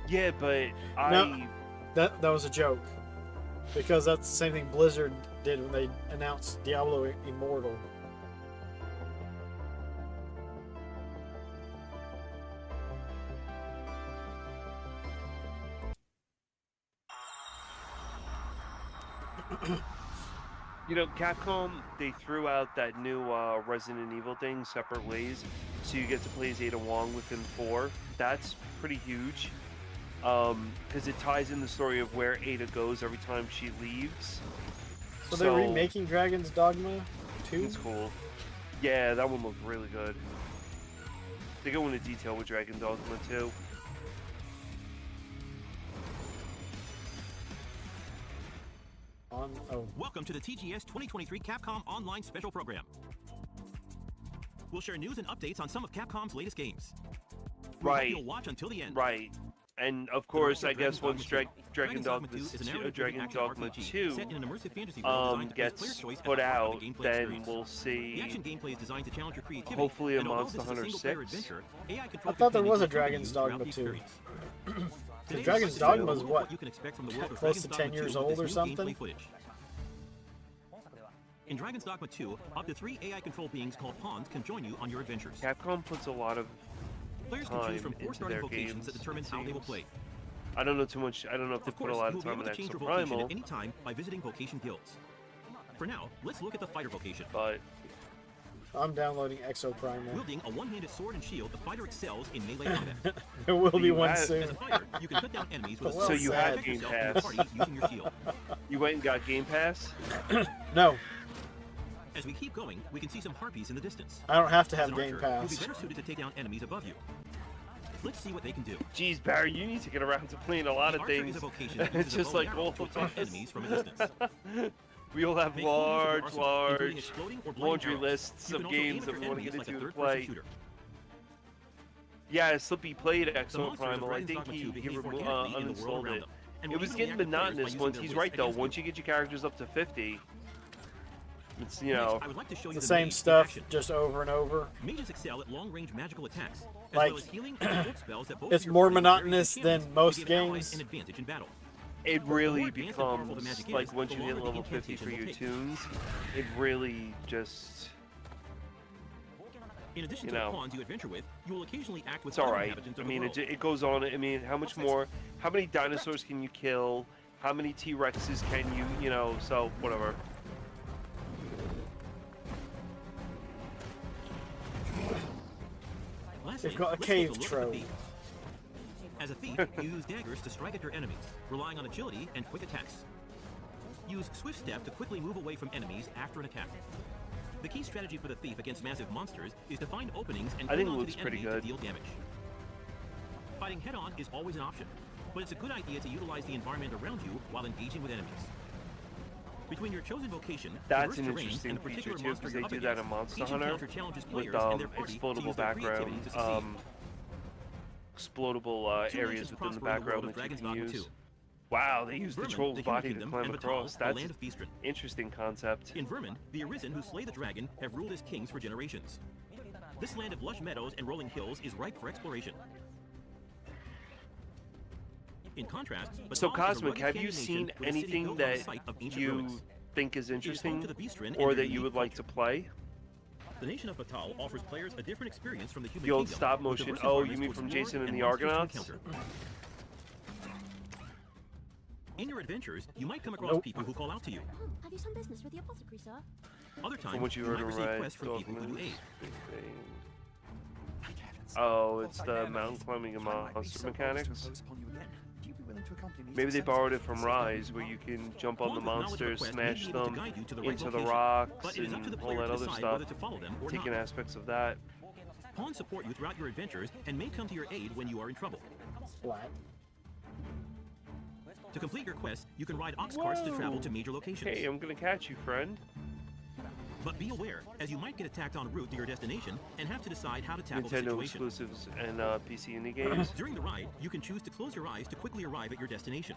S4: Yeah, but
S1: No, that was a joke. Because that's the same thing Blizzard did when they announced Diablo Immortal.
S4: You know, Capcom, they threw out that new Resident Evil thing, Separate Ways, so you get to play as Ada Wong within 4. That's pretty huge, because it ties in the story of where Ada goes every time she leaves.
S1: So they're remaking Dragon's Dogma 2?
S4: It's cool. Yeah, that one looked really good. They go into detail with Dragon Dogma 2.
S16: Welcome to the TGS 2023 Capcom Online Special Program. We'll share news and updates on some of Capcom's latest games.
S4: Right.
S16: You'll watch until the end.
S4: Right. And of course, I guess once Dragon Dogma 2 gets put out, then we'll see hopefully a Monster Hunter 6.
S1: I thought there was a Dragon's Dogma 2. The Dragon's Dogma is what? Close to 10 years old or something?
S16: In Dragon's Dogma 2, up to 3 AI-controlled beings called pawns can join you on your adventures.
S4: Capcom puts a lot of
S16: Players can choose from 4
S4: into
S16: starting
S4: their
S16: vocations
S4: games,
S16: that determine how they will play.
S4: I don't know too much. I don't know if they put a lot of time in
S16: change
S4: Exo
S16: your vocation
S4: Primal.
S16: at any time by visiting vocation guilds. For now, let's look at the fighter vocation.
S4: But
S1: I'm downloading Exo Primal.
S16: Wielding a one-handed sword and shield, the fighter excels in melee combat.
S1: There will be one soon.
S16: As a fighter, you can cut down enemies with a
S4: So you have
S16: protect
S4: Game
S16: yourself and
S4: Pass.
S16: the party using your shield.
S4: You went and got Game Pass?
S1: No.
S16: As we keep going, we can see some harpies in the distance.
S1: I don't have to
S16: As
S1: have
S16: an
S1: Game
S16: archer,
S1: Pass.
S16: you'll be better suited to take down enemies above you. Let's see what they can do.
S4: Jeez, Barry, you need to get around to playing a lot of
S16: Archer
S4: things.
S16: is a vocation that
S4: It's
S16: uses a
S4: just
S16: bow
S4: like
S16: and
S4: all
S16: arrow to
S4: of
S16: attack
S4: us.
S16: enemies from a distance.
S4: We all have
S16: Make full use of your
S4: large,
S16: arsenal, including
S4: large
S16: exploding or blinding
S4: laundry
S16: arrows.
S4: lists
S16: You
S4: of
S16: can also aim
S4: games
S16: at
S4: that
S16: your
S4: we want to get
S16: enemies like a
S4: into to
S16: third-person
S4: play.
S16: shooter.
S4: Yeah, Slippy played
S16: The
S4: Exo
S16: monsters of
S4: Primal. I
S16: Dragon's
S4: think
S16: Dogma
S4: he
S16: 2 behave organically in the world
S4: uninstalled
S16: around
S4: it.
S16: them, and
S4: It
S16: will
S4: was
S16: even
S4: getting
S16: react to players by
S4: monotonous
S16: using
S4: once.
S16: their
S4: He's
S16: wits
S4: right though.
S16: against
S4: Once you get your characters up to 50, it's, you know,
S16: I would like to show you
S1: The
S16: the
S1: same
S16: mage in
S1: stuff,
S16: action.
S1: just over and over.
S16: Mages excel at long-range magical attacks, as
S1: Like,
S16: well as healing and evoke spells that both
S1: it's
S16: your
S1: more
S16: party and
S1: monotonous
S16: various
S1: than
S16: champions
S1: most
S16: will give allies
S1: games.
S16: an advantage in battle.
S4: it
S16: The
S4: really
S16: more advanced and powerful the
S4: becomes
S16: magic is,
S4: like once
S16: the
S4: you hit
S16: longer the
S4: level 50 for
S16: incantation
S4: your
S16: will take.
S4: tunes, it really just,
S16: In addition
S4: you
S16: to the
S4: know,
S16: pawns you adventure with, you will occasionally act with
S4: it's all
S16: other
S4: right.
S16: inhabitants
S4: I
S16: of the
S4: mean,
S16: world.
S4: it goes on. I mean, how many dinosaurs can you kill? How many T-Rexes can you know? So whatever.
S16: Lastly,
S1: They've got a
S16: let's
S1: cave
S16: take look at the
S1: trove.
S16: thief. As a thief, you use daggers to strike at your enemies, relying on agility and quick attacks. Use Swift Step to quickly move away from enemies after an attack. The key strategy for the thief against massive monsters is to find openings and
S4: I think
S16: hold
S4: it
S16: on to
S4: looks
S16: the
S4: pretty
S16: enemy
S4: good.
S16: to deal damage. Fighting head-on is always an option, but it's a good idea to utilize the environment around you while engaging with enemies. Between your chosen vocation,
S4: That's
S16: diverse
S4: an
S16: terrains,
S4: interesting
S16: and the
S4: feature
S16: particular
S4: too,
S16: monsters
S4: because they
S16: you're up
S4: do that in
S16: against,
S4: Monster
S16: each
S4: Hunter
S16: encounter challenges
S4: with
S16: players and their party to use
S4: explodable
S16: their creativity
S4: background,
S16: to succeed.
S4: explodable
S16: Two
S4: areas
S16: nations
S4: within the
S16: prosper in the
S4: background
S16: world of
S4: that you
S16: Dragon's
S4: can
S16: Dogma
S4: use.
S16: 2.
S4: Wow, they use the
S16: Vermin,
S4: troll's
S16: the Human
S4: body to
S16: Kingdom,
S4: climb
S16: and Batal,
S4: across.
S16: the
S4: That's
S16: land of Beastren.
S4: interesting concept.
S16: In Vermin, the Arisen who slay the dragon have ruled as kings for generations. This land of lush meadows and rolling hills is ripe for exploration. In contrast,
S4: So
S16: Batal is a
S4: Cosmic,
S16: rugged
S4: have you
S16: canyon
S4: seen
S16: nation with a city
S4: anything
S16: built on the
S4: that
S16: site of ancient
S4: you
S16: ruins.
S4: think is
S16: It is home
S4: interesting
S16: to the Beastren and
S4: or
S16: their
S4: that you
S16: unique
S4: would like to play?
S16: The nation of Batal offers players a different experience from the human
S4: The old
S16: kingdom,
S4: stop
S16: with
S4: motion.
S16: diverse
S4: Oh, you
S16: environments
S4: mean
S16: to
S4: from
S16: explore
S4: Jason and the
S16: monsters to
S4: Argonauts?
S16: encounter. In your adventures, you might come across people who call out to you.
S5: Have you some business with the apothecary, sir?
S16: Other times,
S4: From what you
S16: you
S4: heard
S16: might
S4: in
S16: receive
S4: Red
S16: quests from people who you aid.
S4: Oh, it's the mountain climbing and monster mechanics. Maybe they borrowed it from Rise, where you can jump on the monsters, smash them into the rocks, and all that other stuff. Taking aspects of that.
S16: Pawns support you throughout your adventures and may come to your aid when you are in trouble. To complete your quest, you can ride ox carts to travel to major locations.
S4: Hey, I'm gonna catch you, friend.
S16: But be aware, as you might get attacked en route to your destination and have to decide how to tackle the
S4: Nintendo
S16: situation.
S4: exclusives and PC indie games.
S16: During the ride, you can choose to close your eyes to quickly arrive at your destination.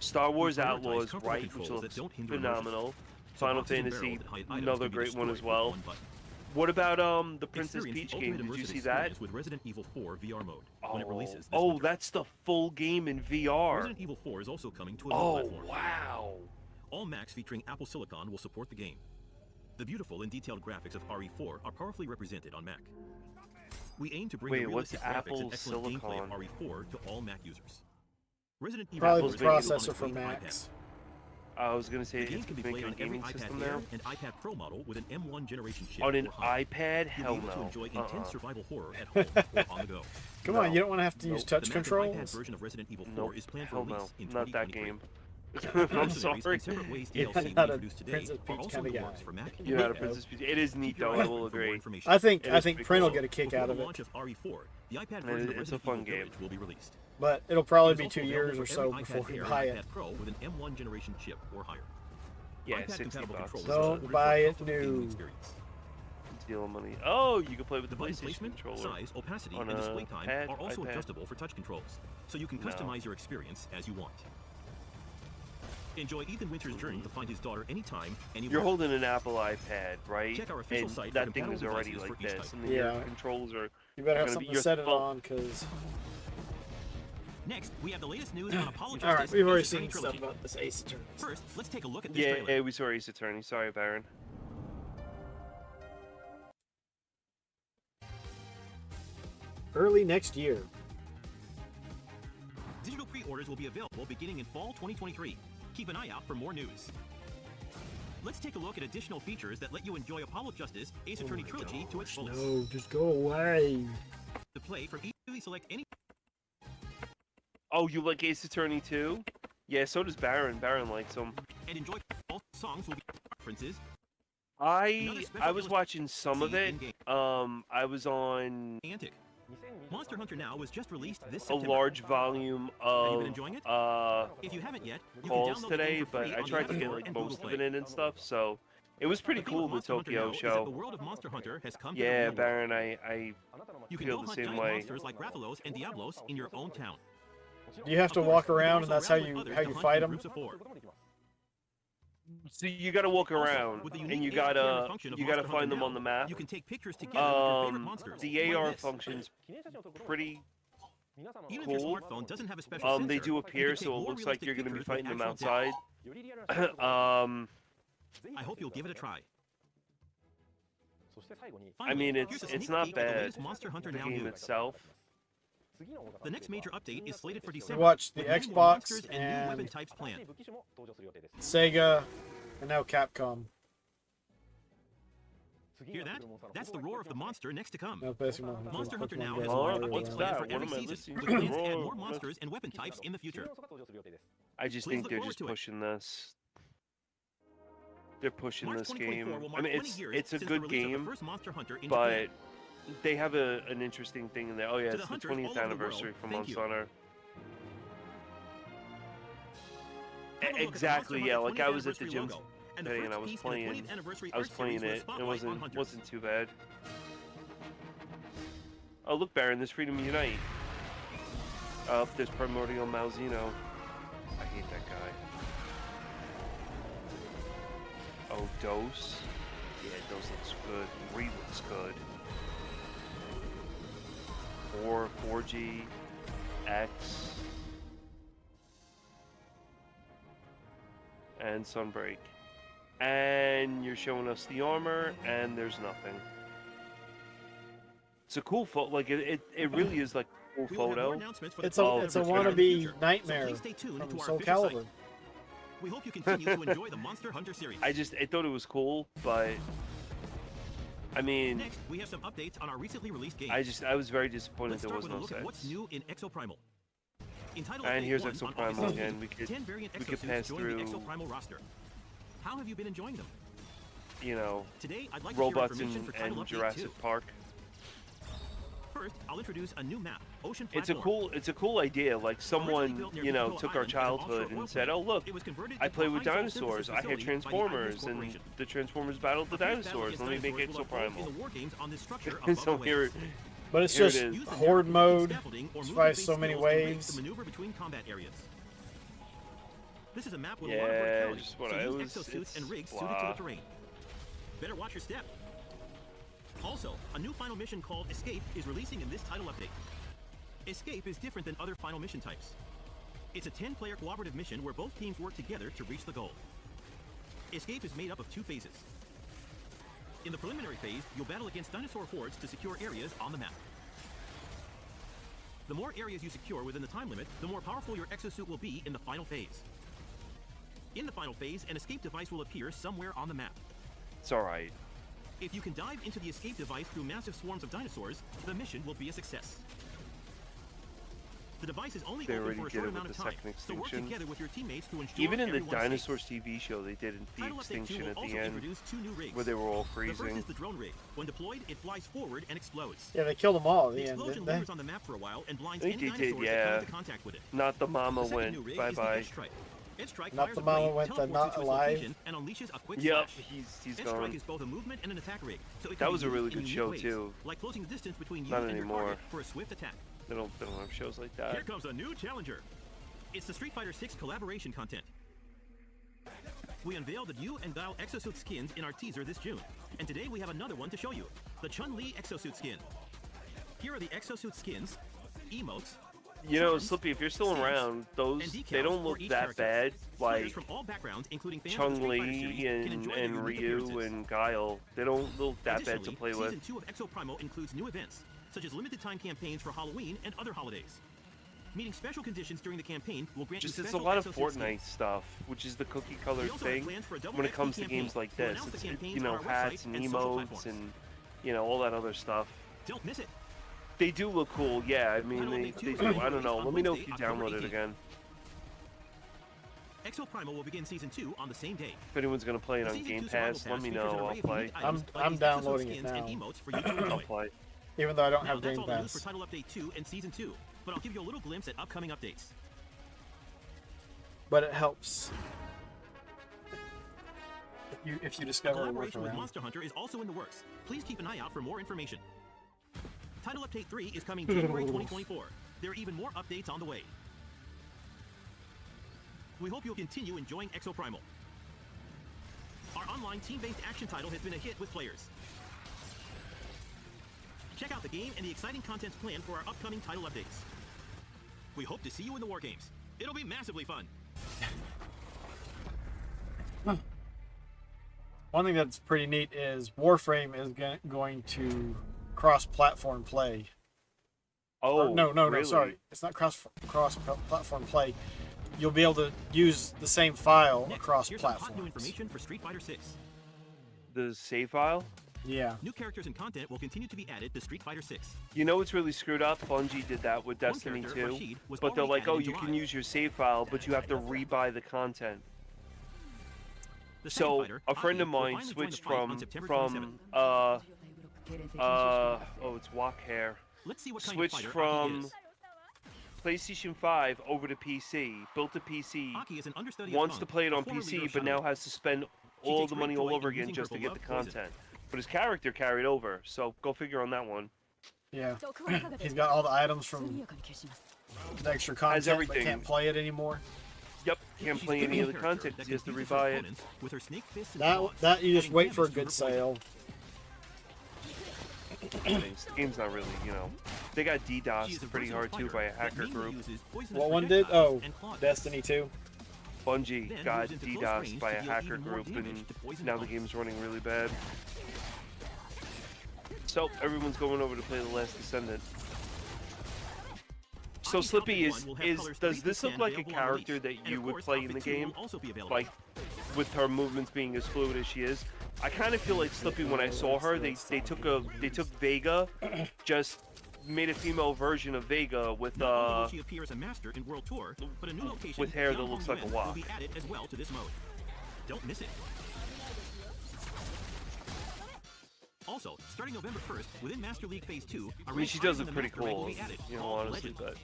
S4: Star Wars
S16: Prioritize
S4: Outlaws,
S16: comfortable
S4: right, which
S16: controls that
S4: looks
S16: don't hinder
S4: phenomenal. Final Fantasy, another great one as well. What about the Princess Peach game? Did you see that?
S16: With Resident Evil 4 VR mode when it releases this
S4: Oh,
S16: winter.
S4: that's the full game in VR.
S16: Resident Evil 4 is also coming to a new platform.
S4: Wow.
S16: All Macs featuring Apple Silicon will support the game. The beautiful and detailed graphics of RE4 are powerfully represented on Mac. We aim to bring the realistic graphics and excellent gameplay of RE4 to all Mac users. Resident Evil
S1: Probably
S16: 4
S1: the
S16: is available on
S1: processor
S16: a
S1: for
S16: clean
S1: Macs.
S16: iPad.
S4: I was gonna say
S16: The game
S4: it's
S16: can be
S4: making
S16: played
S4: a
S16: on every
S4: gaming system
S16: iPad Air
S4: now.
S16: and iPad Pro model with an M1 generation chip.
S4: On an
S16: or higher.
S4: iPad? Hell
S16: You'll be able to
S4: no.
S16: enjoy intense survival horror at home or on the go.
S1: Come on, you don't want to have to use touch
S16: The Mac and
S1: controls?
S16: iPad version of Resident Evil 4
S4: Nope.
S16: is planned for
S4: Hell
S16: release
S4: no.
S16: in
S4: Not that
S16: 2023.
S4: game.
S16: The
S4: I'm
S16: mercenaries
S4: sorry.
S16: and separate ways
S1: You're
S16: DLC
S1: not
S16: we
S1: a
S16: introduced today
S1: Princess
S16: are
S1: Peach
S16: also
S1: kinda
S16: in the
S1: guy.
S16: works for Mac.
S4: You're not a Princess Peach. It is neat though, I will agree.
S1: I think
S4: It is
S1: Prin
S4: pretty
S1: will
S4: cool.
S1: get a kick
S16: Before
S1: out of
S16: the
S1: it,
S16: launch of RE4, the iPad
S4: And
S16: version of
S4: it's a
S16: Resident
S4: fun
S16: Evil
S4: game.
S16: Village will be released.
S1: but it'll probably
S16: It
S1: be
S16: is
S1: 2
S16: also
S1: years
S16: available
S1: or
S16: for
S1: so
S16: every
S1: before
S16: iPad
S1: you
S16: Air
S1: buy
S16: and
S1: it.
S16: iPad Pro with an M1 generation chip or higher.
S4: Yeah,
S16: iPad
S4: 60
S16: compatible
S4: bucks.
S16: controllers
S1: Don't
S16: reflect
S1: buy it
S16: comfortable gaming
S1: new.
S16: experience.
S4: Deal of money. Oh, you can play with the
S16: The button
S4: PlayStation
S16: placement,
S4: controller.
S16: size, opacity,
S4: on
S16: and
S4: a
S16: display time
S4: pad,
S16: are also
S4: iPad.
S16: adjustable for touch controls, so you can
S4: No.
S16: customize your experience as you want. Enjoy Ethan Winter's journey to find his daughter anytime, anywhere.
S4: You're holding an Apple iPad, right?
S16: Check our official
S4: and
S16: site for
S4: that thing is
S16: compatible
S4: already
S16: devices
S4: like
S16: for each
S4: this,
S16: type.
S4: and then your
S1: Yeah.
S4: controls are.
S1: You better have
S4: gonna
S1: something
S4: be
S1: to
S4: your
S1: set it
S4: phone.
S1: on, because...
S16: Next, we have the latest news on Apollo
S1: Alright,
S16: Justice
S1: we've already
S16: Ace Attorney
S1: seen stuff
S16: trilogy.
S1: about this Ace Attorney.
S16: First, let's take a look at this
S4: Yeah,
S16: trailer.
S4: yeah, we saw Ace Attorney. Sorry, Baron.
S1: Early next year.
S16: Digital pre-orders will be available beginning in fall 2023. Keep an eye out for more news. Let's take a look at additional features that let you enjoy Apollo Justice Ace Attorney Trilogy to its fullest.
S1: No, just go away.
S16: To play from easily select any.
S4: Oh, you like Ace Attorney too? Yeah, so does Baron. Baron likes them.
S16: And enjoy all songs will be references.
S4: I was watching some of it. I was on
S16: Antic. Monster Hunter Now was just released this
S4: a
S16: September.
S4: large volume
S16: Have you
S4: of
S16: been enjoying it?
S4: if
S16: you haven't yet, you can
S4: calls
S16: download the
S4: today,
S16: game for
S4: but
S16: free
S4: I
S16: on the
S4: tried
S16: App
S4: to get
S16: Store
S4: like
S16: and
S4: most
S16: Google
S4: of it
S16: Play.
S4: in and stuff, so it was pretty
S16: The theme
S4: cool.
S16: of
S4: The
S16: Monster Hunter
S4: Tokyo
S16: Now is that the
S4: show.
S16: world of Monster Hunter has come to the
S4: Yeah,
S16: real world.
S4: Baron, I
S16: You can
S4: feel
S16: go
S4: the
S16: hunt
S4: same
S16: giant
S4: way.
S16: monsters like Rathalos and Diablos in your own town.
S1: You have to
S16: Of course,
S1: walk
S16: you can
S1: around, and
S16: also
S1: that's how
S16: rally with
S1: you
S16: others
S1: how
S16: to
S1: you
S16: hunt
S1: fight
S16: in
S1: them.
S16: groups of 4.
S4: So you gotta walk around,
S16: with the
S4: and you
S16: unique AR camera
S4: gotta
S16: function of
S4: you gotta
S16: Monster Hunter
S4: find them
S16: Now,
S4: on the map.
S16: You can take pictures together with your favorite monsters.
S4: The
S16: like
S4: AR
S16: this.
S4: function's pretty
S16: Even if your
S4: cool.
S16: smartphone doesn't have a special sensor,
S4: They do
S16: you
S4: appear,
S16: can take
S4: so it
S16: more
S4: looks like
S16: realistic
S4: you're gonna be
S16: pictures with
S4: fighting them
S16: actual depth.
S4: outside.
S16: I hope you'll give it a try.
S4: I mean,
S16: Finally, here's a
S4: it's
S16: sneak
S4: not
S16: peek at the
S4: bad.
S16: latest Monster Hunter
S4: The
S16: Now
S4: game
S16: news.
S4: itself.
S16: The next major update is slated for
S1: We
S16: December.
S1: watched the
S16: with many
S1: Xbox
S16: more monsters and new
S1: and
S16: weapon types planned.
S1: Sega, and now Capcom.
S16: Hear that? That's the roar of the monster next to come.
S1: No, basically,
S16: Monster Hunter
S1: Pokemon
S16: Now
S1: guys
S16: has
S1: are
S16: more
S1: Mario
S16: updates
S1: Land.
S16: planned for
S4: What
S16: every
S4: am I
S16: season,
S4: listening
S16: with
S4: to?
S16: plans to add
S4: Roar.
S16: more monsters and weapon types in the future.
S4: I just
S16: Please
S4: think
S16: look
S4: they're
S16: forward
S4: just
S16: to it.
S4: pushing this. They're pushing
S16: March
S4: this
S16: 2024
S4: game.
S16: will
S4: I
S16: mark
S4: mean,
S16: 20
S4: it's
S16: years
S4: a
S16: since the
S4: good
S16: release of the
S4: game,
S16: first Monster Hunter in
S4: but
S16: Japan.
S4: they have an interesting thing in there. Oh yeah,
S16: To
S4: it's
S16: the
S4: the
S16: hunters all
S4: 20th
S16: over the
S4: anniversary
S16: world,
S4: for
S16: thank
S4: Monster
S16: you.
S4: Hunter.
S16: Have a look at the
S4: Exactly,
S16: Monster
S4: yeah.
S16: Hunter
S4: Like I
S16: 20th
S4: was at the
S16: anniversary
S4: gym
S16: logo, and the
S4: today, and I
S16: first
S4: was
S16: piece in the
S4: playing.
S16: 20th anniversary
S4: I was
S16: Art
S4: playing
S16: series with
S4: it. It
S16: Spotlight on
S4: wasn't
S16: Hunters.
S4: too bad. Oh look, Baron, there's Freedom Unite. There's Primordial Malzeno. I hate that guy. Oh, Dose. Yeah, Dose looks good. 3 looks good. 4G, X, and Sunbreak. And you're showing us the armor, and there's nothing. It's a cool photo. Like it really is like a cool
S16: We will have more
S4: photo.
S16: announcements for the
S1: It's a
S16: fall
S1: it's a
S16: anniversary in the
S1: wannabe
S16: future, so
S1: nightmare
S16: please stay tuned
S1: from
S16: to our
S1: Soul
S16: official
S1: Calibur.
S16: site. We hope you continue to enjoy the Monster Hunter series.
S4: I thought it was cool, but I mean,
S16: Next, we have some updates on our recently released games.
S4: I was very disappointed
S16: Let's
S4: there
S16: start
S4: was
S16: with a
S4: no
S16: look at what's
S4: sets.
S16: new in Exoprimal. Entitled
S4: And
S16: Day
S4: here's
S16: 1 on
S4: Exoprimal
S16: August
S4: again.
S16: 18th,
S4: We
S16: 10 variant
S4: could
S16: exosuits
S4: pass
S16: join the
S4: through,
S16: Exoprimal roster. How have you been enjoying them?
S4: you know,
S16: Today, I'd like to share
S4: robots
S16: information for Title
S4: and
S16: Update
S4: Jurassic
S16: 2.
S4: Park.
S16: First, I'll introduce a new map, Ocean
S4: It's a
S16: Platform.
S4: cool idea. Like someone,
S16: built near
S4: you know,
S16: Pico
S4: took our
S16: Island as an
S4: childhood
S16: offshore
S4: and said,
S16: oil
S4: "Oh look,
S16: plant. It was converted
S4: I
S16: into
S4: play
S16: a
S4: with
S16: high-zone synthesis
S4: dinosaurs. I had
S16: facility by the Iris
S4: Transformers, and
S16: Corporation.
S4: the Transformers battled the
S16: A fierce battle
S4: dinosaurs.
S16: against
S4: Let me make
S16: dinosaurs will unfold
S4: Exoprimal."
S16: in the war games on this structure
S4: And
S16: above
S4: so
S16: the
S4: here,
S16: waves.
S1: But it's
S4: here it
S1: just
S4: is.
S16: Use the
S1: horde
S16: narrow
S1: mode.
S16: scaffolding or
S1: It's
S16: moving
S1: by
S16: base
S1: so many
S16: skills and rigs
S1: waves.
S16: to maneuver between combat areas. This is a map with a lot of verticality,
S4: just what
S16: so
S4: I
S16: use
S4: was.
S16: exosuits and rigs
S4: Blah.
S16: suited to the terrain. Better watch your step. Also, a new final mission called Escape is releasing in this title update. Escape is different than other final mission types. It's a 10-player cooperative mission where both teams work together to reach the goal. Escape is made up of 2 phases. In the preliminary phase, you'll battle against dinosaur hordes to secure areas on the map. The more areas you secure within the time limit, the more powerful your exosuit will be in the final phase. In the final phase, an escape device will appear somewhere on the map.
S4: It's alright.
S16: If you can dive into the escape device through massive swarms of dinosaurs, the mission will be a success. The device is only open for a short amount of time, so work together with your teammates to ensure
S4: Even in the
S16: everyone's
S4: Dinosaurs
S16: safe.
S4: TV show, they did the
S16: Title Update 2
S4: extinction
S16: will
S4: at
S16: also
S4: the end,
S16: introduce 2 new rigs.
S4: where they were all
S16: The
S4: freezing.
S16: first is the drone rig. When deployed, it flies forward and explodes.
S1: Yeah, they killed them all at
S16: The
S1: the end,
S16: explosion
S1: didn't they?
S16: lingers on the map for a while and blinds
S4: I
S16: any
S4: think they did,
S16: dinosaurs that
S4: yeah.
S16: come into contact with it.
S4: Not the mama
S16: The second new
S4: went
S16: rig
S4: bye
S16: is the
S4: bye.
S16: Edge Strike. Edge Strike
S1: Not
S16: fires
S1: the
S16: a
S1: mama
S16: blade,
S1: went, the
S16: teleports
S1: not
S16: into a
S1: alive.
S16: location, and unleashes a quick
S4: Yep,
S16: slash.
S4: he's
S16: Edge
S4: gone.
S16: Strike is both a movement and an attack rig, so it can
S4: That
S16: be
S4: was a
S16: used
S4: really
S16: in
S4: good
S16: unique
S4: show
S16: ways,
S4: too.
S16: like closing the distance between you
S4: Not
S16: and your
S4: anymore.
S16: target for a swift attack.
S4: They don't have shows like that.
S16: Here comes a new challenger. It's the Street Fighter 6 collaboration content. We unveiled the Yu and Guile exosuit skins in our teaser this June, and today we have another one to show you, the Chun-Li exosuit skin. Here are the exosuit skins, emotes,
S4: You know,
S16: charms,
S4: Slippy, if you're still
S16: stamps,
S4: around, those
S16: and decals
S4: they don't
S16: for
S4: look
S16: each
S4: that
S16: character.
S4: bad.
S16: Players
S4: Like
S16: from all backgrounds, including fans of the Street Fighter
S4: Chun-Li
S16: series, can enjoy their
S4: and
S16: unique
S4: Ryu
S16: appearances.
S4: and Guile, they don't look that bad to
S16: Additionally,
S4: play
S16: Season
S4: with.
S16: 2 of Exo Primo includes new events, such as limited-time campaigns for Halloween and other holidays. Meeting special conditions during the campaign will grant
S4: Just
S16: you
S4: it's a
S16: special
S4: lot of
S16: exosuit
S4: Fortnite
S16: skins.
S4: stuff, which is the cookie
S16: We
S4: colored
S16: also have
S4: thing.
S16: plans for a double
S4: When it
S16: XP
S4: comes to
S16: campaign.
S4: games like
S16: We'll
S4: this,
S16: announce the
S4: it's
S16: campaigns
S4: you know,
S16: on our website
S4: hats and
S16: and social
S4: emotes
S16: platforms.
S4: and you know all that other stuff.
S16: Don't miss it.
S4: They do look cool, yeah. I mean, they do. I don't know. Let me know if you download it again.
S16: Exo Primal will begin Season 2 on the same day.
S4: If anyone's gonna play it
S16: The
S4: on
S16: Season
S4: Game
S16: 2 survival
S4: Pass,
S16: pass
S4: let me
S16: features an
S4: know. I'll
S16: array of
S4: play.
S16: unique items like
S1: I'm
S16: these exosuit
S1: downloading it
S16: skins and
S1: now.
S16: emotes for you to enjoy.
S4: I'll play.
S1: Even though I don't
S16: Now,
S1: have
S16: that's
S1: Game
S16: all the news
S1: Pass.
S16: for Title Update 2 and Season 2, but I'll give you a little glimpse at upcoming updates.
S1: But it helps. If you
S16: A
S1: discover a
S16: collaboration with
S1: workaround.
S16: Monster Hunter is also in the works. Please keep an eye out for more information. Title Update 3 is coming January 2024. There are even more updates on the way. We hope you'll continue enjoying Exo Primal. Our online team-based action title has been a hit with players. Check out the game and the exciting contents planned for our upcoming title updates. We hope to see you in the War Games. It'll be massively fun.
S1: One thing that's pretty neat is Warframe is going to cross-platform play.
S4: Oh,
S1: no,
S4: really?
S1: sorry. It's not cross-platform play. You'll be able to use the same file
S16: Next,
S1: across
S16: here's some hot new
S1: platforms.
S16: information for Street Fighter 6.
S4: The save file.
S1: Yeah.
S16: New characters and content will continue to be added to Street Fighter 6.
S4: You know what's really screwed up? Bungie did that with
S16: One
S4: Destiny
S16: character,
S4: 2,
S16: Rashid, was
S4: but they're
S16: already
S4: like,
S16: added
S4: oh,
S16: in
S4: you
S16: July.
S4: can use your save file, but you have to rebuy the content.
S16: The
S4: So
S16: second fighter,
S4: a friend of
S16: Aki, will
S4: mine
S16: finally join the
S4: switched
S16: fight on
S4: from
S16: September 27th.
S4: it's Walk Hair.
S16: Let's see what kind of
S4: Switched
S16: fighter Aki
S4: from
S16: is.
S4: PlayStation 5 over to PC. Built a PC.
S16: Aki is an understudy of
S4: Wants
S16: Funk,
S4: to play it
S16: the
S4: on
S16: former leader
S4: PC,
S16: of
S4: but now
S16: Shadow.
S4: has to spend
S16: She
S4: all
S16: takes
S4: the
S16: great
S4: money all
S16: delight
S4: over
S16: in
S4: again
S16: using
S4: just
S16: her
S4: to get the
S16: beloved poison.
S4: content. But his character carried over, so go figure on that one.
S1: Yeah. He's got all the items from the extra content, but
S4: everything.
S1: can't play it anymore.
S4: Yep, can't play any of the content. He has to rebuy it.
S16: With her snake fists and
S1: That
S16: claws,
S1: you just
S16: adding
S1: wait for a
S16: damage to her
S1: good
S16: poison.
S1: sale.
S4: The game's not really, you know. They got
S16: She is
S4: DDoS
S16: a
S4: pretty
S16: versatile
S4: hard too
S16: fighter
S4: by a
S16: that
S4: hacker
S16: mainly
S4: group.
S16: uses poisonous
S1: What one did?
S16: projectiles
S1: Oh,
S16: and claw
S1: Destiny 2.
S4: Bungie
S16: Then
S4: got
S16: moves into close
S4: DDoSed
S16: range
S4: by
S16: to
S4: a
S16: deal
S4: hacker
S16: even more
S4: group,
S16: damage
S4: and
S16: to poison
S4: now the
S16: opponents.
S4: game's running really bad. So everyone's going over to play The Last Descendant. So
S16: Aki's
S4: Slippy
S16: outfit one will have colors
S4: does
S16: 3
S4: this
S16: through
S4: look
S16: 10
S4: like a
S16: available on
S4: character
S16: release.
S4: that
S16: And
S4: you
S16: of
S4: would
S16: course,
S4: play in the
S16: outfit 2
S4: game?
S16: will also be available.
S4: Like with her movements being as fluid as she is. I kind of feel like Slippy when I saw her, they took Vega, just made a female version of Vega with
S16: Not only will she appear as a master in World Tour, but a new location
S4: with hair that
S16: Yang
S4: looks like a
S16: Hong
S4: wok.
S16: will be added as well to this mode. Don't miss it. Also, starting November 1st, within Master League Phase 2,
S4: I mean, she does look pretty
S16: Master rank will
S4: cool,
S16: be added,
S4: you know,
S16: called
S4: honestly,
S16: Legend.
S4: but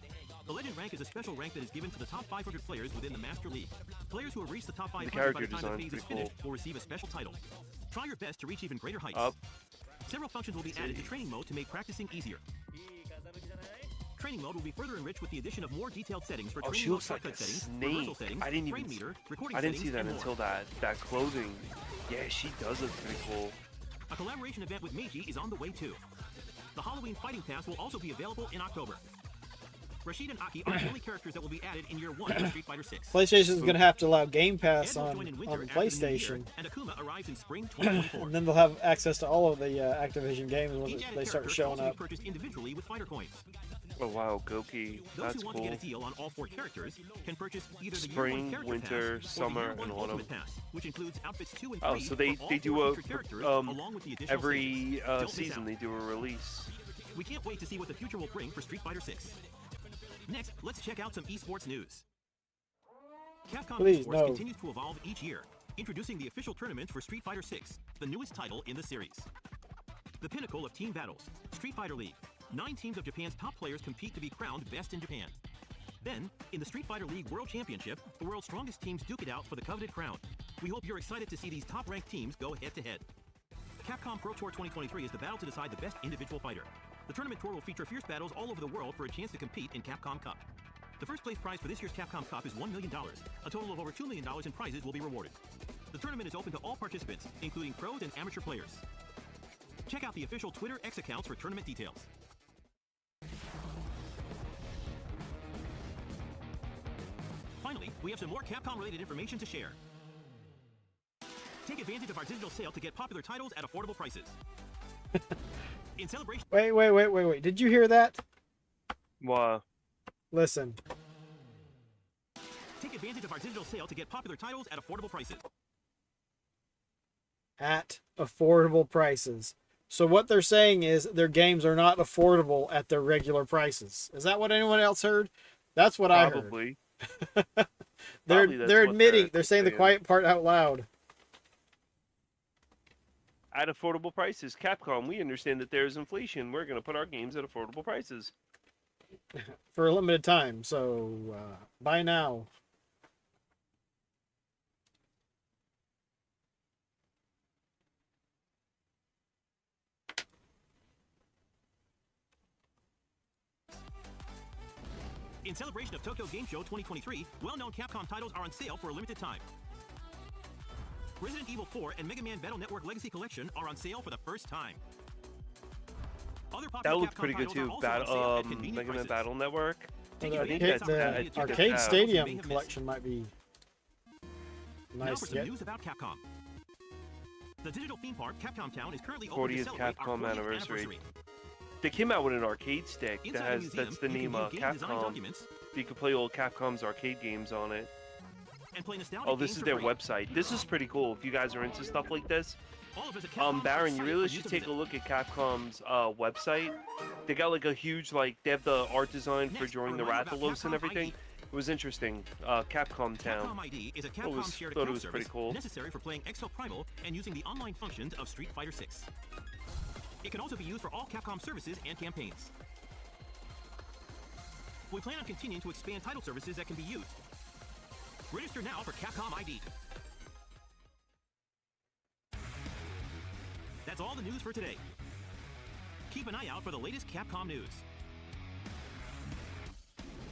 S16: The Legend rank is a special rank that is given to the top 500 players within the Master League. Players who have reached the top 500 by
S4: character
S16: the time the
S4: design's
S16: phase is
S4: pretty cool.
S16: finished will receive a special title. Try your best to reach even greater heights.
S4: Up.
S16: Several functions will be added to training mode to make practicing easier. training mode will be further enriched with the addition of more detailed settings for
S4: Oh,
S16: training
S4: she
S16: mode
S4: looks like
S16: shortcut
S4: a
S16: settings,
S4: snake.
S16: reversal settings,
S4: I didn't
S16: frame
S4: even.
S16: meter, recording
S4: I didn't see
S16: settings,
S4: that
S16: and more.
S4: until that clothing. Yeah, she does look pretty cool.
S16: A collaboration event with Meiji is on the way too. The Halloween Fighting Pass will also be available in October. Rashid and Aki are the only characters that will be added in year 1 of Street Fighter 6.
S1: PlayStation is going to have to allow Game Pass
S16: Ed will
S1: on
S16: join in
S1: the
S16: winter after the new year,
S1: PlayStation.
S16: and Akuma arrives in spring 2024.
S1: And then they'll have access to all of the Activision games when
S16: Each added
S1: they start
S16: character can
S1: showing
S16: also
S1: up.
S16: be purchased individually with fighter coins.
S4: Oh wow, Goki.
S16: Those
S4: That's
S16: who want
S4: cool.
S16: to get a deal on all 4 characters can purchase either the
S4: Spring,
S16: year 1 character
S4: winter,
S16: pass
S4: summer,
S16: or the year 1
S4: and autumn.
S16: ultimate pass, which includes outfits 2 and 3.
S4: Oh, so they
S16: for all
S4: do
S16: 4
S4: a
S16: featured characters, along with the additional
S4: every
S16: stages. Don't miss
S4: season
S16: out.
S4: they do a release.
S16: We can't wait to see what the future will bring for Street Fighter 6. Next, let's check out some esports news. Capcom
S1: Please,
S16: Esports
S1: no.
S16: continues to evolve each year, introducing the official tournament for Street Fighter 6, the newest title in the series. The pinnacle of team battles, Street Fighter League. 9 teams of Japan's top players compete to be crowned best in Japan. Then, in the Street Fighter League World Championship, the world's strongest teams duke it out for the coveted crown. We hope you're excited to see these top-ranked teams go head-to-head. Capcom Pro Tour 2023 is the battle to decide the best individual fighter. The tournament tour will feature fierce battles all over the world for a chance to compete in Capcom Cup. The first place prize for this year's Capcom Cup is $1 million. A total of over $2 million in prizes will be rewarded. The tournament is open to all participants, including pros and amateur players. Check out the official Twitter X accounts for tournament details. Finally, we have some more Capcom-related information to share. Take advantage of our digital sale to get popular titles at affordable prices. In celebration...
S1: Wait. Did you hear that?
S4: What?
S1: Listen.
S16: Take advantage of our digital sale to get popular titles at affordable prices.
S1: At affordable prices. So what they're saying is their games are not affordable at their regular prices. Is that what anyone else heard? That's what
S4: Probably.
S1: I heard.
S4: Probably that's
S1: they're
S4: what
S1: admitting, they're saying the
S4: saying.
S1: quiet part out loud.
S4: At affordable prices, Capcom, we understand that there's inflation. We're going to put our games at affordable prices.
S1: For a limited time, so buy now.
S16: In celebration of Tokyo Game Show 2023, well-known Capcom titles are on sale for a limited time. Resident Evil 4 and Mega Man Battle Network Legacy Collection are on sale for the first time. Other popular
S4: That looks
S16: Capcom
S4: pretty good
S16: titles are
S4: too.
S16: also on sale at convenient
S4: Mega Man
S16: prices.
S4: Battle Network.
S1: Well,
S4: I
S1: the
S4: think
S1: arcade,
S4: that's bad.
S1: the
S4: Check that
S1: arcade
S4: out.
S1: stadium collection might be
S16: Now
S1: nice
S16: for
S1: to
S16: some
S1: get.
S16: news about Capcom. The digital theme park, Capcom Town, is currently open to
S4: 40th
S16: celebrate our
S4: Capcom
S16: 40th
S4: anniversary. They came out with an arcade stick that
S16: Inside the
S4: has
S16: museum,
S4: that's the
S16: you can
S4: name
S16: view
S4: of
S16: game design
S4: Capcom.
S16: documents
S4: You can play old Capcom's arcade games on it.
S16: and play nostalgic
S4: Oh, this
S16: games
S4: is
S16: for
S4: their
S16: free.
S4: website. This is pretty cool if you guys are into stuff like this.
S16: All of us at Capcom are
S4: Baron, you
S16: excited
S4: really
S16: for you
S4: should
S16: to
S4: take a
S16: visit.
S4: look at Capcom's website. They got like a huge, like, they have the art design for
S16: Next,
S4: drawing
S16: a
S4: the
S16: reminder about
S4: Rathalos and
S16: Capcom
S4: everything.
S16: ID.
S4: It was interesting. Capcom Town.
S16: Capcom ID is a
S4: Thought
S16: Capcom
S4: was-
S16: shared
S4: thought it
S16: account
S4: was pretty
S16: service
S4: cool.
S16: necessary for playing Exo Primal and using the online functions of Street Fighter 6. It can also be used for all Capcom services and campaigns. We plan on continuing to expand title services that can be used. Register now for Capcom ID. That's all the news for today. Keep an eye out for the latest Capcom news.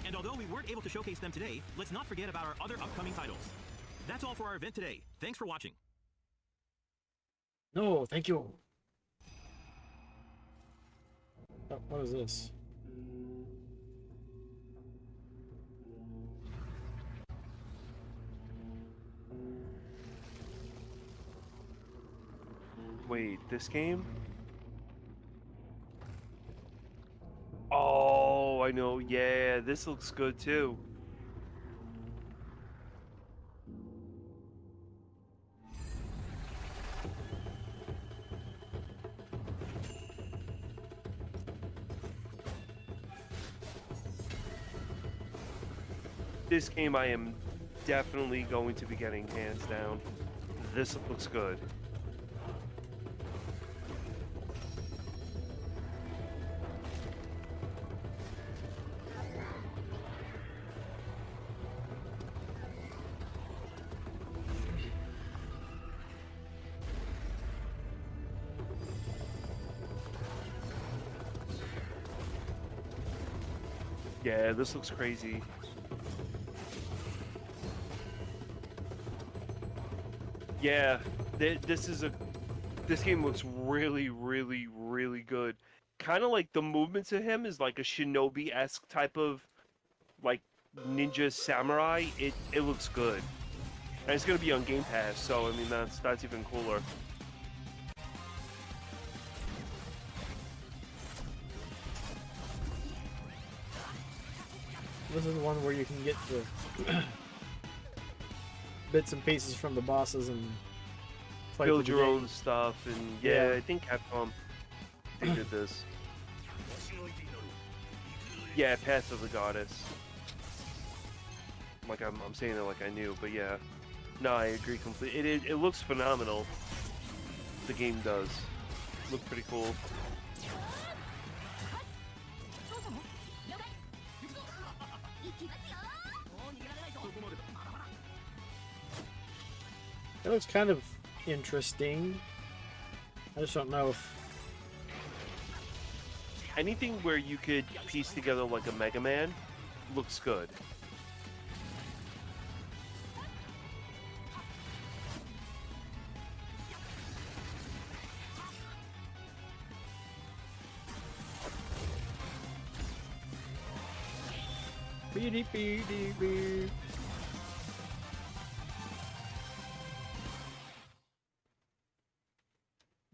S16: And although we weren't able to showcase them today, let's not forget about our other upcoming titles. That's all for our event today. Thanks for watching.
S1: No, thank you. Oh, what is this?
S4: Wait, this game? Oh, I know. Yeah, this looks good too. This game I am definitely going to be getting hands down. This looks good. Yeah, this looks crazy. Yeah, this game looks really, really, really good. Kind of like the movements of him is like a shinobi-esque type of like ninja samurai. It looks good, and it's gonna be on Game Pass. So I mean that's even cooler.
S1: This is the one where you can get the bits and pieces from the bosses and play
S4: Build
S1: through
S4: your
S1: the
S4: own
S1: game.
S4: stuff, and yeah, I think Capcom they did this. Yeah, Path of the Goddess. Like I'm saying it like I knew, but yeah. No, I agree completely. It looks phenomenal. The game does. Look pretty cool.
S1: It looks kind of interesting. I just don't know if
S4: Anything where you could piece together like a Mega Man looks good.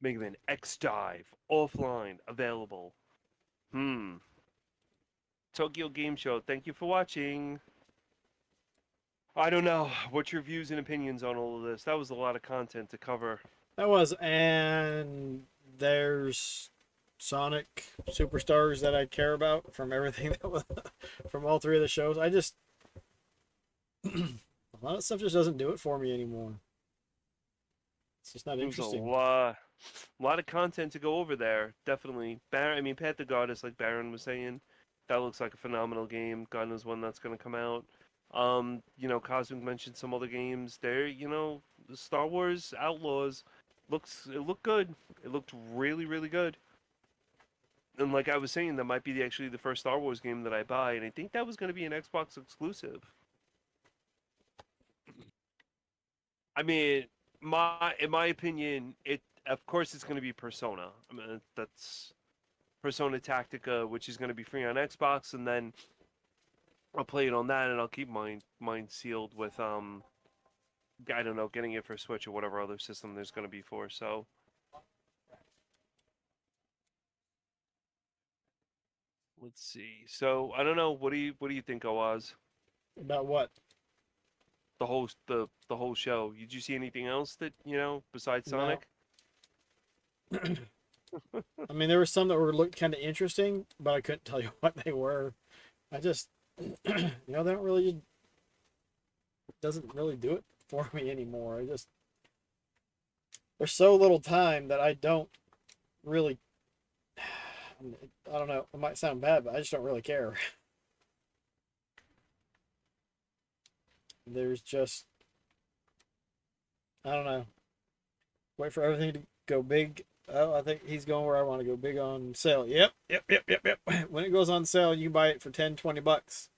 S4: Mega Man X Dive offline available. Tokyo Game Show. Thank you for watching. I don't know. What's your views and opinions on all of this? That was a lot of content to cover.
S1: that was, and there's Sonic Superstars that I care about from everything that was from all three of the shows. I just a lot of stuff just doesn't do it for me anymore. It's just not
S4: There was
S1: interesting.
S4: a lot of content to go over there. Definitely. I mean, Pat the Goddess, like Baron was saying, that looks like a phenomenal game. God knows when that's going to come out. You know, Cosmic mentioned some other games. There, you know, the Star Wars Outlaws it looked good. It looked really, really good. And like I was saying, that might be actually the first Star Wars game that I buy, and I think that was going to be an Xbox exclusive. I mean, in my opinion, of course it's going to be Persona. I mean, that's Persona Tactica, which is going to be free on Xbox, and then I'll play it on that, and I'll keep mine sealed with I don't know, getting it for Switch or whatever other system there's going to be for. So let's see. So I don't know. What do you think, Owaz?
S1: About what?
S4: The whole show. Did you see anything else that besides
S1: No.
S4: Sonic?
S1: I mean, there were some that looked kind of interesting, but I couldn't tell you what they were. I just, they don't really, doesn't really do it for me anymore. There's so little time that I don't really, I don't know, it might sound bad, but I just don't really care. There's just, I don't know. Wait for everything to go big. Oh, I think he's going where I want to go. Big on sale. Yep. When it goes on sale, you can buy it for $10-20.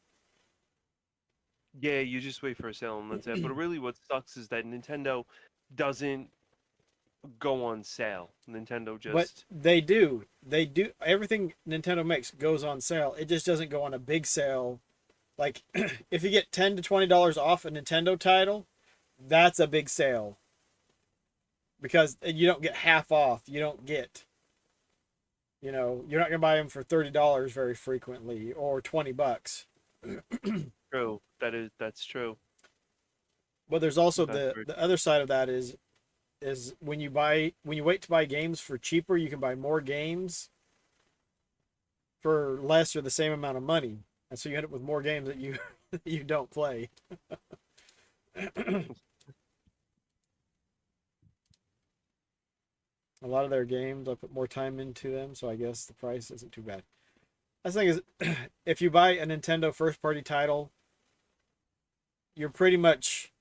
S4: Yeah, you just wait for a sale and that's it. But really what sucks is that Nintendo doesn't go on sale. Nintendo just...
S1: But they do. They do. Everything Nintendo makes goes on sale. It just doesn't go on a big sale. Like, if you get $10 to $20 off a Nintendo title, that's a big sale. Because you don't get half off. You don't get, you're not going to buy them for $30 very frequently or $20.
S4: True. That's true.
S1: But there's also
S4: That's
S1: the other side of that is when you wait to buy games for cheaper, you can buy more games for less or the same amount of money. And so you end up with more games that you don't play. A lot of their games, I put more time into them, so I guess the price isn't too bad. The thing is, if you buy a Nintendo first-party title, you're pretty much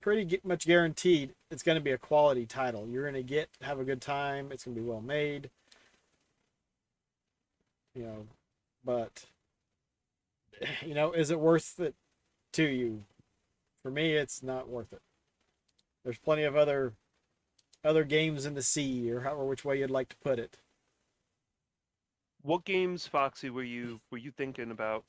S1: guaranteed it's going to be a quality title. You're going to have a good time. It's going to be well made. but is it worth it to you? For me, it's not worth it. There's plenty of other games in the sea, or which way you'd like to put it.
S4: What games, Foxy, were you thinking about?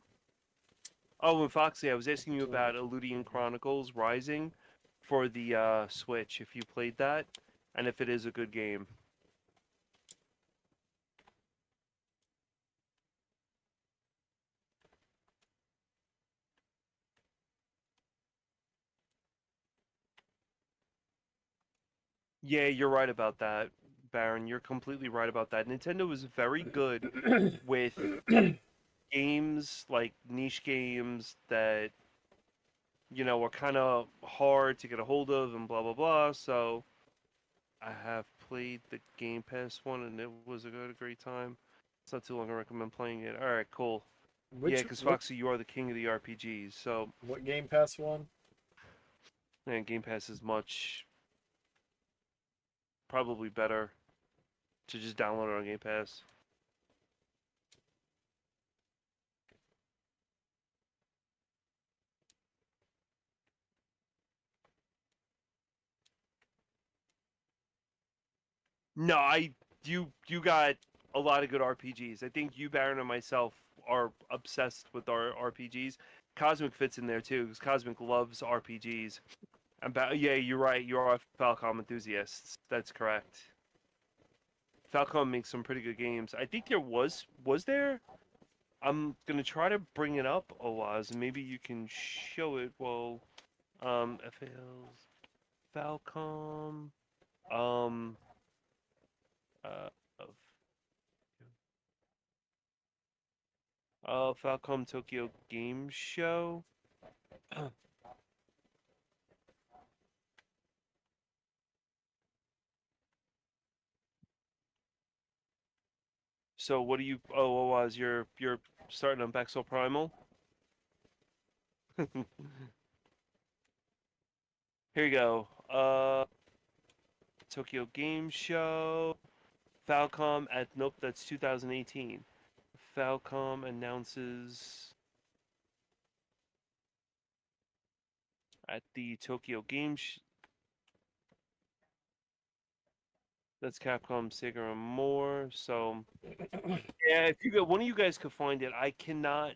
S4: Oh, and Foxy, I was asking you about Eludian Chronicles Rising for the Switch, if you played that, and if it is a good game. Yeah, you're right about that, Baron. You're completely right about that. Nintendo is very good with games, like niche games that, are kind of hard to get a hold of and blah, blah, blah. So I have played the Game Pass one, and it was a great time. It's not too long. I recommend playing it. All right, cool. Yeah, because Foxy, you are the king of the RPGs. So
S1: what Game Pass one?
S4: And Game Pass is probably better to just download it on Game Pass. No, you got a lot of good RPGs. I think you, Baron, and myself are obsessed with our RPGs. Cosmic fits in there too, because Cosmic loves RPGs. Yeah, you're right. You are Falcom enthusiasts. That's correct. Falcom makes some pretty good games. I think there was there. I'm gonna try to bring it up, Owaz, and maybe you can show it. Well, FAL's Falcom, um, of Falcom Tokyo Game Show. So what do you? Oh, Owaz, you're starting on Bexel Primal. Here you go. Tokyo Game Show. Falcom at nope, that's 2018. Falcom announces at the Tokyo Game That's Capcom, Sega, and more. So yeah, if one of you guys could find it, I cannot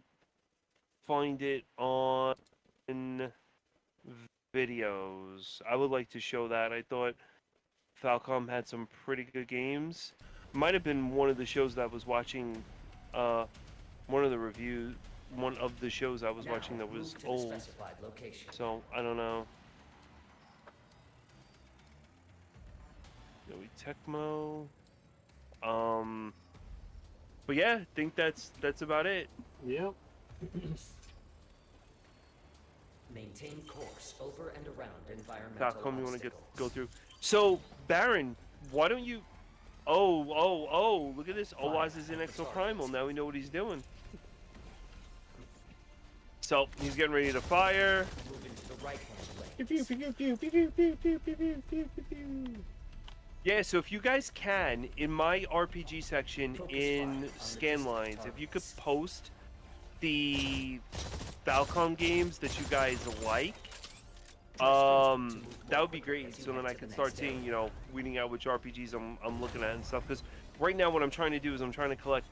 S4: find it on videos. I would like to show that. I thought Falcom had some pretty good games. Might have been one of the shows that I was watching. One of the shows I was watching that was old. So I don't know. Yowie Tecmo. But yeah, I think that's about it.
S1: Yep.
S11: Maintain course over and around environmental
S4: Falcom, you want to go through? So Baron, why don't you? Oh! Look at this. Owaz is in Exo Primal. Now we know what he's doing. So he's getting ready to fire.
S11: Moving to the right-hand
S4: Yeah, so if you guys can, in my RPG section in Scanlines, if you could post the Falcom games that you guys like, that would be great. So then I can start seeing, weeding out which RPGs I'm looking at and stuff. Because right now what I'm trying to do is I'm trying to collect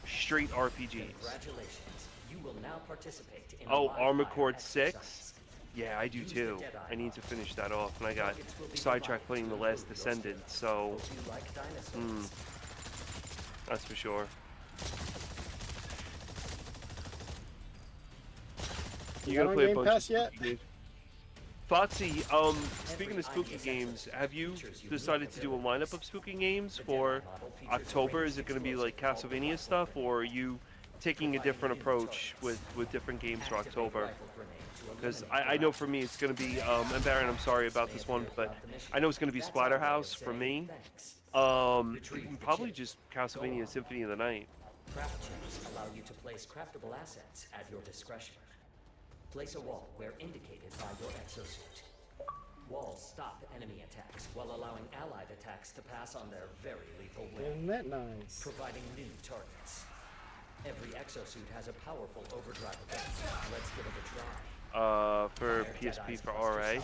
S4: straight RPGs.
S11: Congratulations. You will now participate in
S4: Armored Core 6? Yeah, I do too. I need to finish that off, and I got sidetracked playing The Last Descendant, so... that's for sure. You gotta play a bunch of spooky games. Foxy, speaking of spooky games, have you decided to do a lineup of spooky games for October? Is it gonna be like Castlevania stuff, or are you taking a different approach with different games for October? Because I know for me it's going to be, and Baron, I'm sorry about this one, but I know it's going to be Splatterhouse for me. Probably just Castlevania Symphony of the Night.
S11: Craft checks allow you to place craftable assets at your discretion. Place a wall where indicated by your exosuit. Walls stop enemy attacks while allowing allied attacks to pass on their very lethal way.
S1: Isn't that nice?
S11: Providing new targets. Every exosuit has a powerful overdrive ability. Let's give it a try.
S4: For PSP for RA.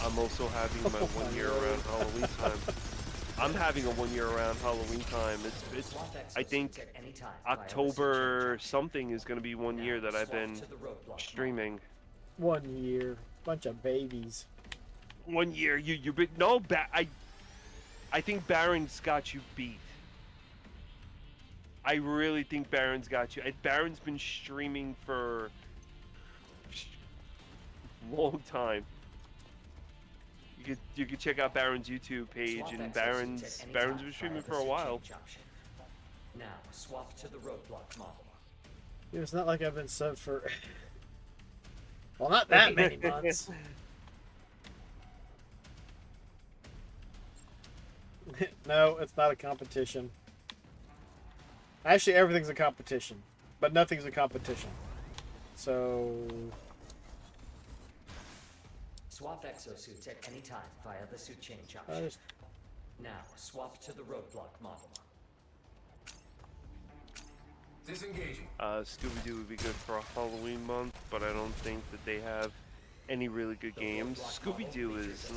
S4: I'm also having my 1 year around Halloween time. I'm having a 1 year around Halloween time. It's I think October something is going to be 1 year that I've been streaming.
S1: 1 year, bunch of babies.
S4: 1 year, you big no I think Baron's got you beat. I really think Baron's got you. Baron's been streaming for a long time. You could check out Baron's YouTube page, and Baron's been streaming for a while.
S11: Now swap to the roadblock model.
S1: It's not like I've been subbed for well, not that many months. No, it's not a competition. Actually, everything's a competition, but nothing's a competition. So
S11: Swap exosuits at any time via the suit change option. Now swap to the roadblock model.
S6: Disengaging.
S4: Scooby-Doo would be good for a Halloween month, but I don't think that they have any really good games. Scooby-Doo is...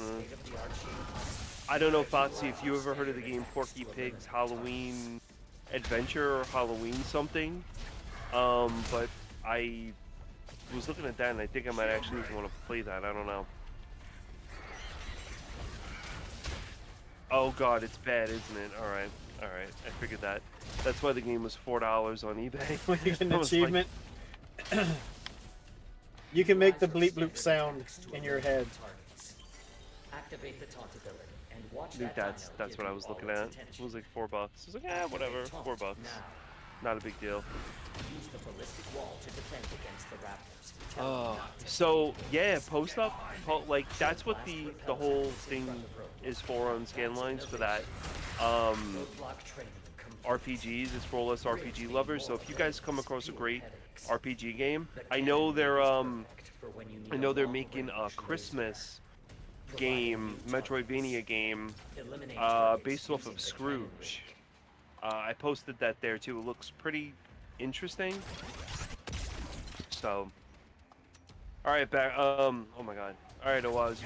S4: I don't know, Foxy, if you ever heard of the game Porky Pig's Halloween Adventure or Halloween something, but I was looking at that and I think I might actually want to play that. I don't know. Oh god, it's bad, isn't it? Alright, I figured that. That's why the game was $4 on eBay.
S1: when you get an achievement, you can make the bleep bloop sound in your head.
S11: Activate the taunt ability and watch
S4: I think that's what I was looking at. It was like $4. I was like, whatever, $4. Not a big deal.
S11: Use the ballistic wall to defend against the raptors.
S4: So yeah, post up, like that's what the whole thing is for on Scanlines for that. RPGs is for all us RPG lovers. So if you guys come across a great RPG game, I know they're making a Christmas game, Metroidvania game, based off of Scrooge. I posted that there too. It looks pretty interesting. So, all right, back. Oh my God. All right, Owaz,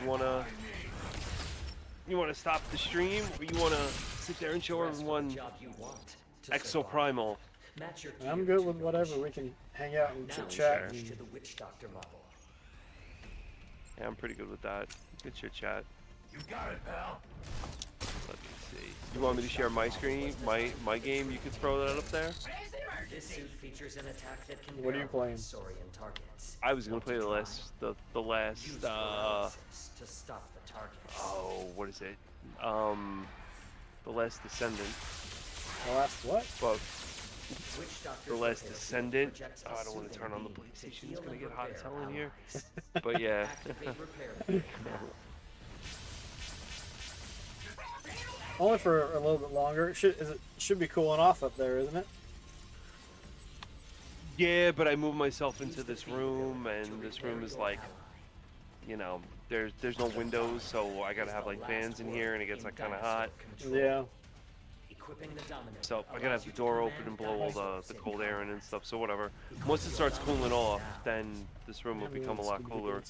S4: you wanna stop the stream, or you wanna sit there and show everyone Exo Primal?
S1: I'm good with whatever. We can hang out and chit chat.
S4: Yeah, I'm pretty good with that. Good chit chat.
S6: You got it, pal.
S4: Let me see. You want me to share my screen, my game? You could throw that up there.
S11: This suit features an attack that can
S1: What are you playing?
S11: Saurian targets.
S4: I was gonna play the last.
S11: To stop the target.
S4: Oh, what is it? The Last Descendant.
S1: The last what?
S4: Well, The Last Descendant. Oh, I don't want to turn on the PlayStation. It's gonna get hot as hell in here. But yeah.
S1: Only for a little bit longer. It should be cooling off up there, isn't it?
S4: Yeah, but I moved myself into this room, and this room is like, you know, there's no windows, so I gotta have like fans in here, and it gets like kind of hot.
S1: Yeah.
S4: So I gotta have the door open and blow all the cold air in and stuff. So whatever. Once it starts cooling off, then this room will become a lot cooler.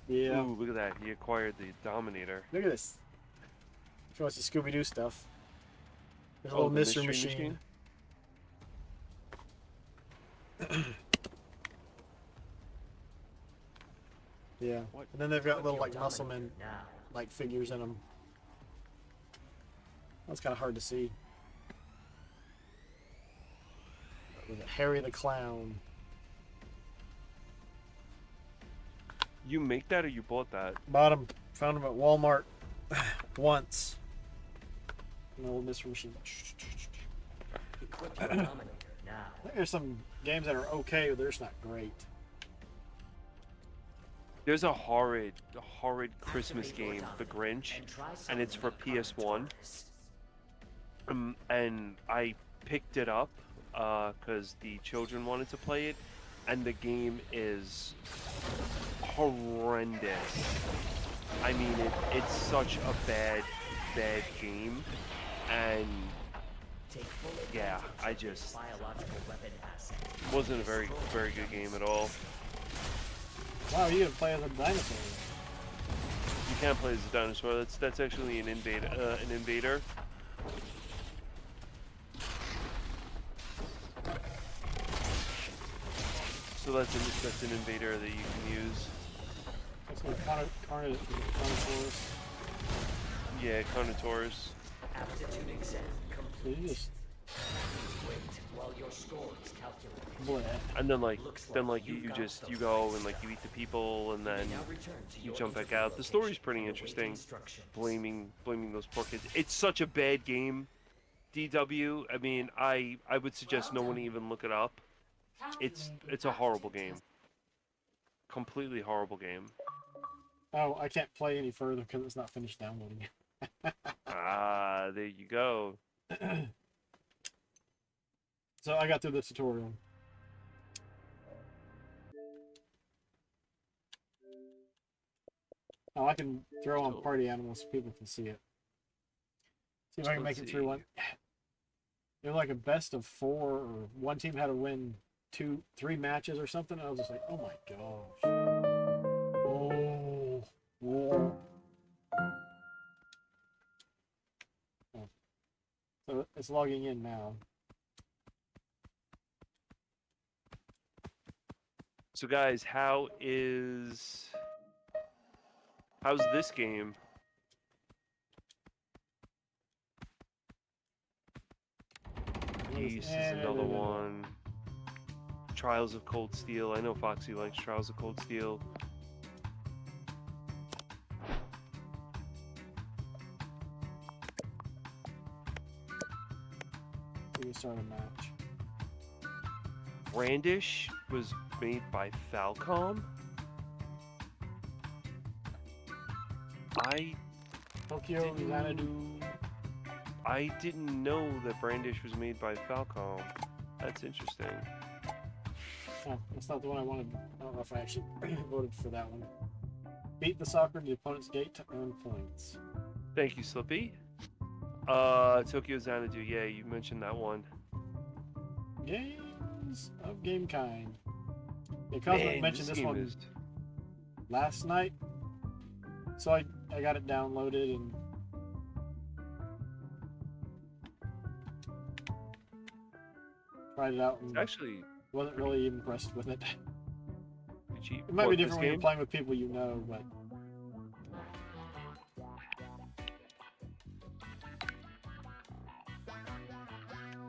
S1: Yeah.
S4: Ooh, look at that. He acquired the Dominator.
S1: Look at this. If you want the Scooby-Doo stuff. There's a
S4: Oh,
S1: little
S4: the
S1: mystery
S4: mystery
S1: machine. Yeah. And then they've got little like musclemen like figures in them. That's kind of hard to see. Harry the Clown.
S4: You make that or you bought that?
S1: Bought him. Found him at Walmart once. An old mystery machine. I think there's some games that are okay, but they're just not great.
S4: There's a horrid Christmas game, The Grinch, and it's for PS1. And I picked it up because the children wanted to play it, and the game is horrendous. I mean, it's such a bad game, and yeah, I just wasn't a very good game at all.
S1: Wow, you can play as a dinosaur.
S4: You can't play as a dinosaur. That's actually an invader. So that's an invader that you can use.
S1: That's like Carnotaurus.
S4: Yeah, Carnotaurus.
S11: Aptitude exam complete.
S1: So you just
S11: Wait while your score is calculated.
S4: And then you go and like you eat the people and then you jump back out. The story's pretty interesting. Blaming those poor kids. It's such a bad game. DW. I mean, I would suggest no one even look it up. It's a horrible game. Completely horrible game.
S1: Oh, I can't play any further because it's not finished downloading.
S4: There you go.
S1: So I got through the tutorial. Oh, I can throw on party animals so people can see it. See if I can make it through one. They're like a best of 4, or one team had to win 3 matches or something. And I was just like, oh my gosh. Oh. Oh. Oh. So it's logging in now.
S4: So guys, how's this game? Geese is another one. Trials of Cold Steel. I know Foxy likes Trials of Cold Steel.
S1: We can start a match.
S4: Brandish was made by Falcom.
S1: Tokyo Xanadu.
S4: I didn't know that Brandish was made by Falcom. That's interesting.
S1: Oh, that's not the one I wanted. I don't know if I actually voted for that one. Beat the soccer to the opponent's gate to earn points.
S4: Thank you, Slippy. Tokyo Xanadu. Yeah, you mentioned that one.
S1: Games of game kind. Yeah, Cosmic mentioned this one last night. So I got it downloaded and tried it out and
S4: actually
S1: wasn't really impressed with it.
S4: It
S1: might be different when you're playing with people you know, but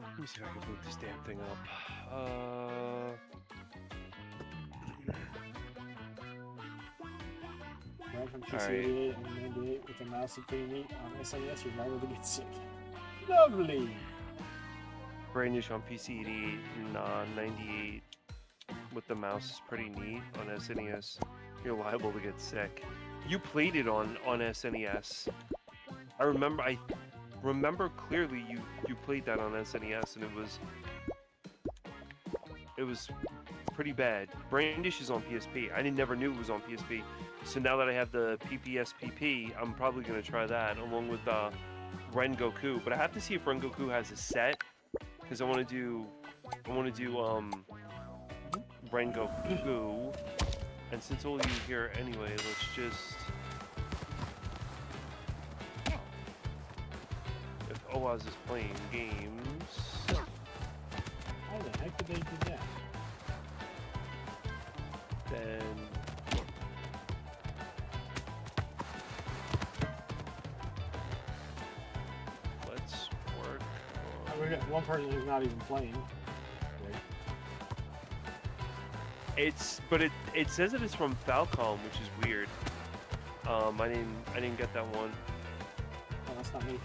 S4: let me see if I can boot this damn thing up.
S1: right from PC 88 and 98 with a mouse is pretty neat. On SNES, you're liable to get sick. Lovely!
S4: Brandish on PC 88 and 98 with the mouse is pretty neat. On SNES, you're liable to get sick. You played it on SNES. I remember clearly you played that on SNES and it was pretty bad. Brandish is on PSP. I never knew it was on PSP. So now that I have the PPSPP, I'm probably gonna try that along with Rengoku. But I have to see if Rengoku has a set because I want to do Rengoku. And since all of you here anyway, let's just. If Owaz is playing games.
S1: How the heck did they do that?
S4: Then. Let's work on.
S1: We got one person who's not even playing.
S4: But it says that it's from Falcom, which is weird. I didn't get that one.
S1: Oh, that's not me.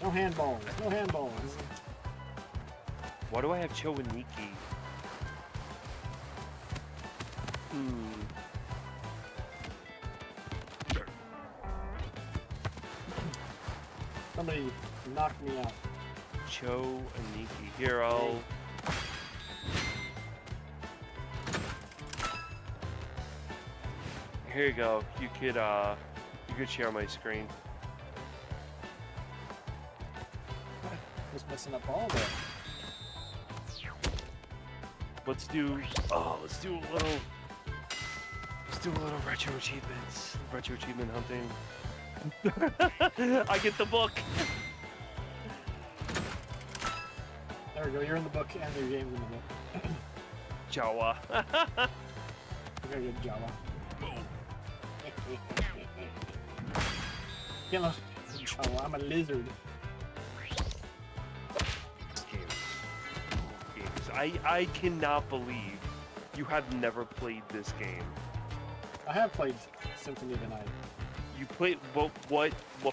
S1: No handballs. No handballs.
S4: Why do I have Cho and Nikki?
S1: Somebody knocked me out.
S4: Cho Aniki. Here, I'll. Here you go. You could share my screen.
S1: Just messing up all of it.
S4: Let's do a little retro achievements. Retro achievement hunting. I get the book.
S1: There we go. You're in the book and your game's in the book.
S4: Jawa.
S1: You gotta get Jawa. Can't look Jawa. I'm a lizard.
S4: I cannot believe you have never played this game.
S1: I have played Symphony of the Night.
S4: You played what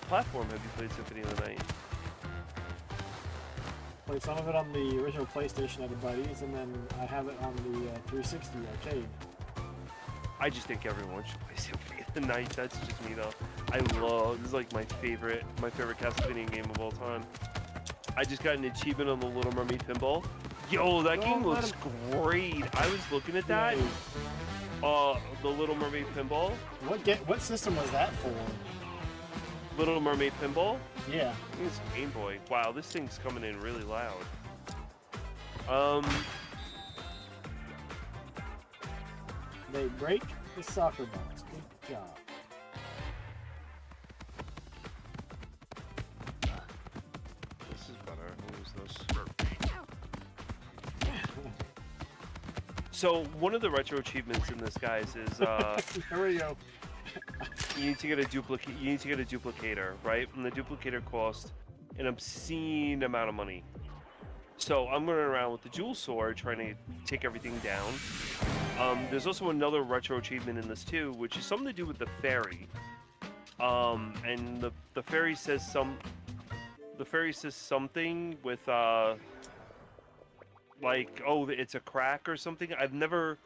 S4: platform have you played Symphony of the Night?
S1: Played some of it on the original PlayStation at a buddy's, and then I have it on the 360 arcade.
S4: I just think everyone should play Symphony of the Night. That's just me though. This is like my favorite Castlevania game of all time. I just got an achievement on the Little Mermaid pinball. Yo, that game looks great. I was looking at that. The Little Mermaid pinball.
S1: What system was that for?
S4: Little Mermaid pinball?
S1: Yeah.
S4: I think it's Game Boy. Wow, this thing's coming in really loud.
S1: They break the soccer balls. Good job.
S4: This is better. I'll use this. So one of the retro achievements in this, guys, is
S1: here we go.
S4: You need to get a duplicator, right? And the duplicator costs an obscene amount of money. So I'm running around with the jewel sword trying to take everything down. There's also another retro achievement in this too, which is something to do with the fairy. And the fairy says something with like, oh, it's a crack or something. I've never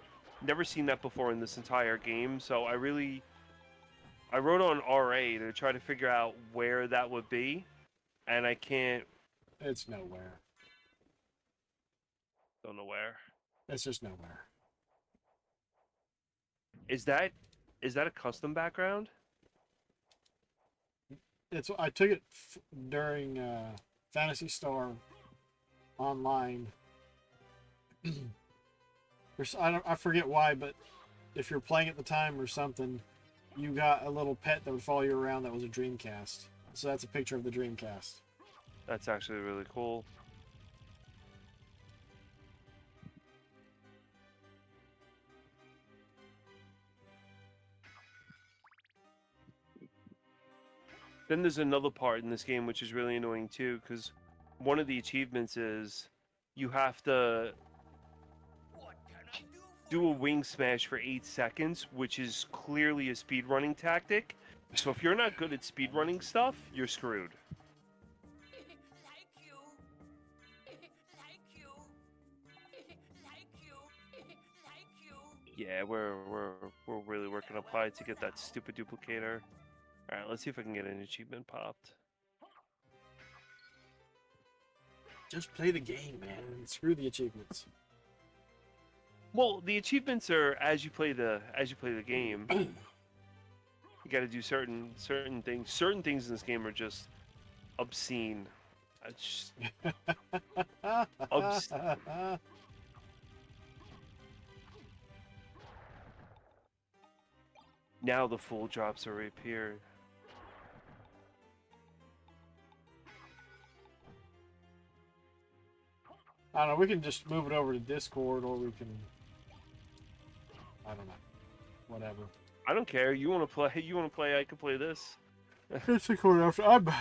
S4: seen that before in this entire game, so I wrote on RA to try to figure out where that would be, and I can't.
S1: It's nowhere.
S4: Don't know where.
S1: It's just nowhere.
S4: Is that a custom background?
S1: I took it during Fantasy Star Online. I forget why, but if you're playing at the time or something, you got a little pet that would follow you around that was a Dreamcast. So that's a picture of the Dreamcast.
S4: That's actually really cool. Then there's another part in this game which is really annoying too, because one of the achievements is you have to do a wing smash for 8 seconds, which is clearly a speedrunning tactic. So if you're not good at speedrunning stuff, you're screwed. Yeah, we're really working up high to get that stupid duplicator. All right, let's see if I can get an achievement popped.
S1: Just play the game, man, and screw the achievements.
S4: Well, the achievements are as you play the game. You got to do certain things. Certain things in this game are just obscene. It's just Now the full drops are reappeared.
S1: I don't know, we can just move it over to Discord, or we can... I don't know. Whatever.
S4: I don't care. You want to play, I can play this.
S1: It's recorded after. I think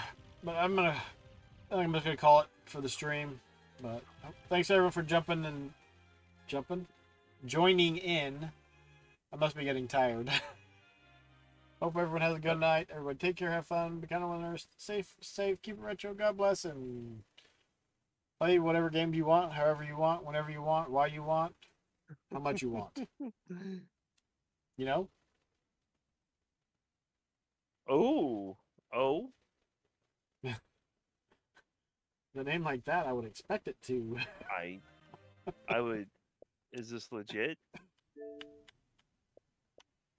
S1: I'm just gonna call it for the stream. But thanks everyone for joining in. I must be getting tired. Hope everyone has a good night. Everyone take care, have fun, be kind of winners, safe, keep it retro, God bless, and play whatever game you want, however you want, whenever you want, why you want, how much you want. You know?
S4: Oh.
S1: The name like that, I would expect it to.
S4: I would. Is this legit?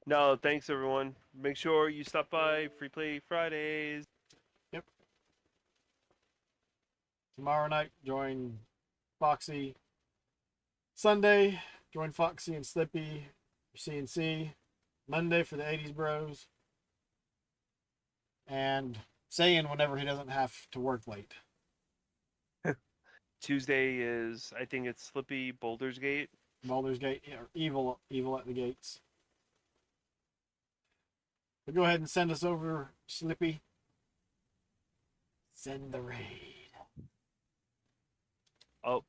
S4: No, thanks everyone. Make sure you stop by Free Play Fridays.
S1: Yep. Tomorrow night, join Foxy. Sunday, join Foxy and Slippy for CNC. Monday for the 80s Bros. And Sayian whenever he doesn't have to work late.
S4: Tuesday is, I think it's Slippy Boulder's Gate.
S1: Baldur's Gate, or evil at the gates. But go ahead and send us over, Slippy. Send the raid.
S4: Oh,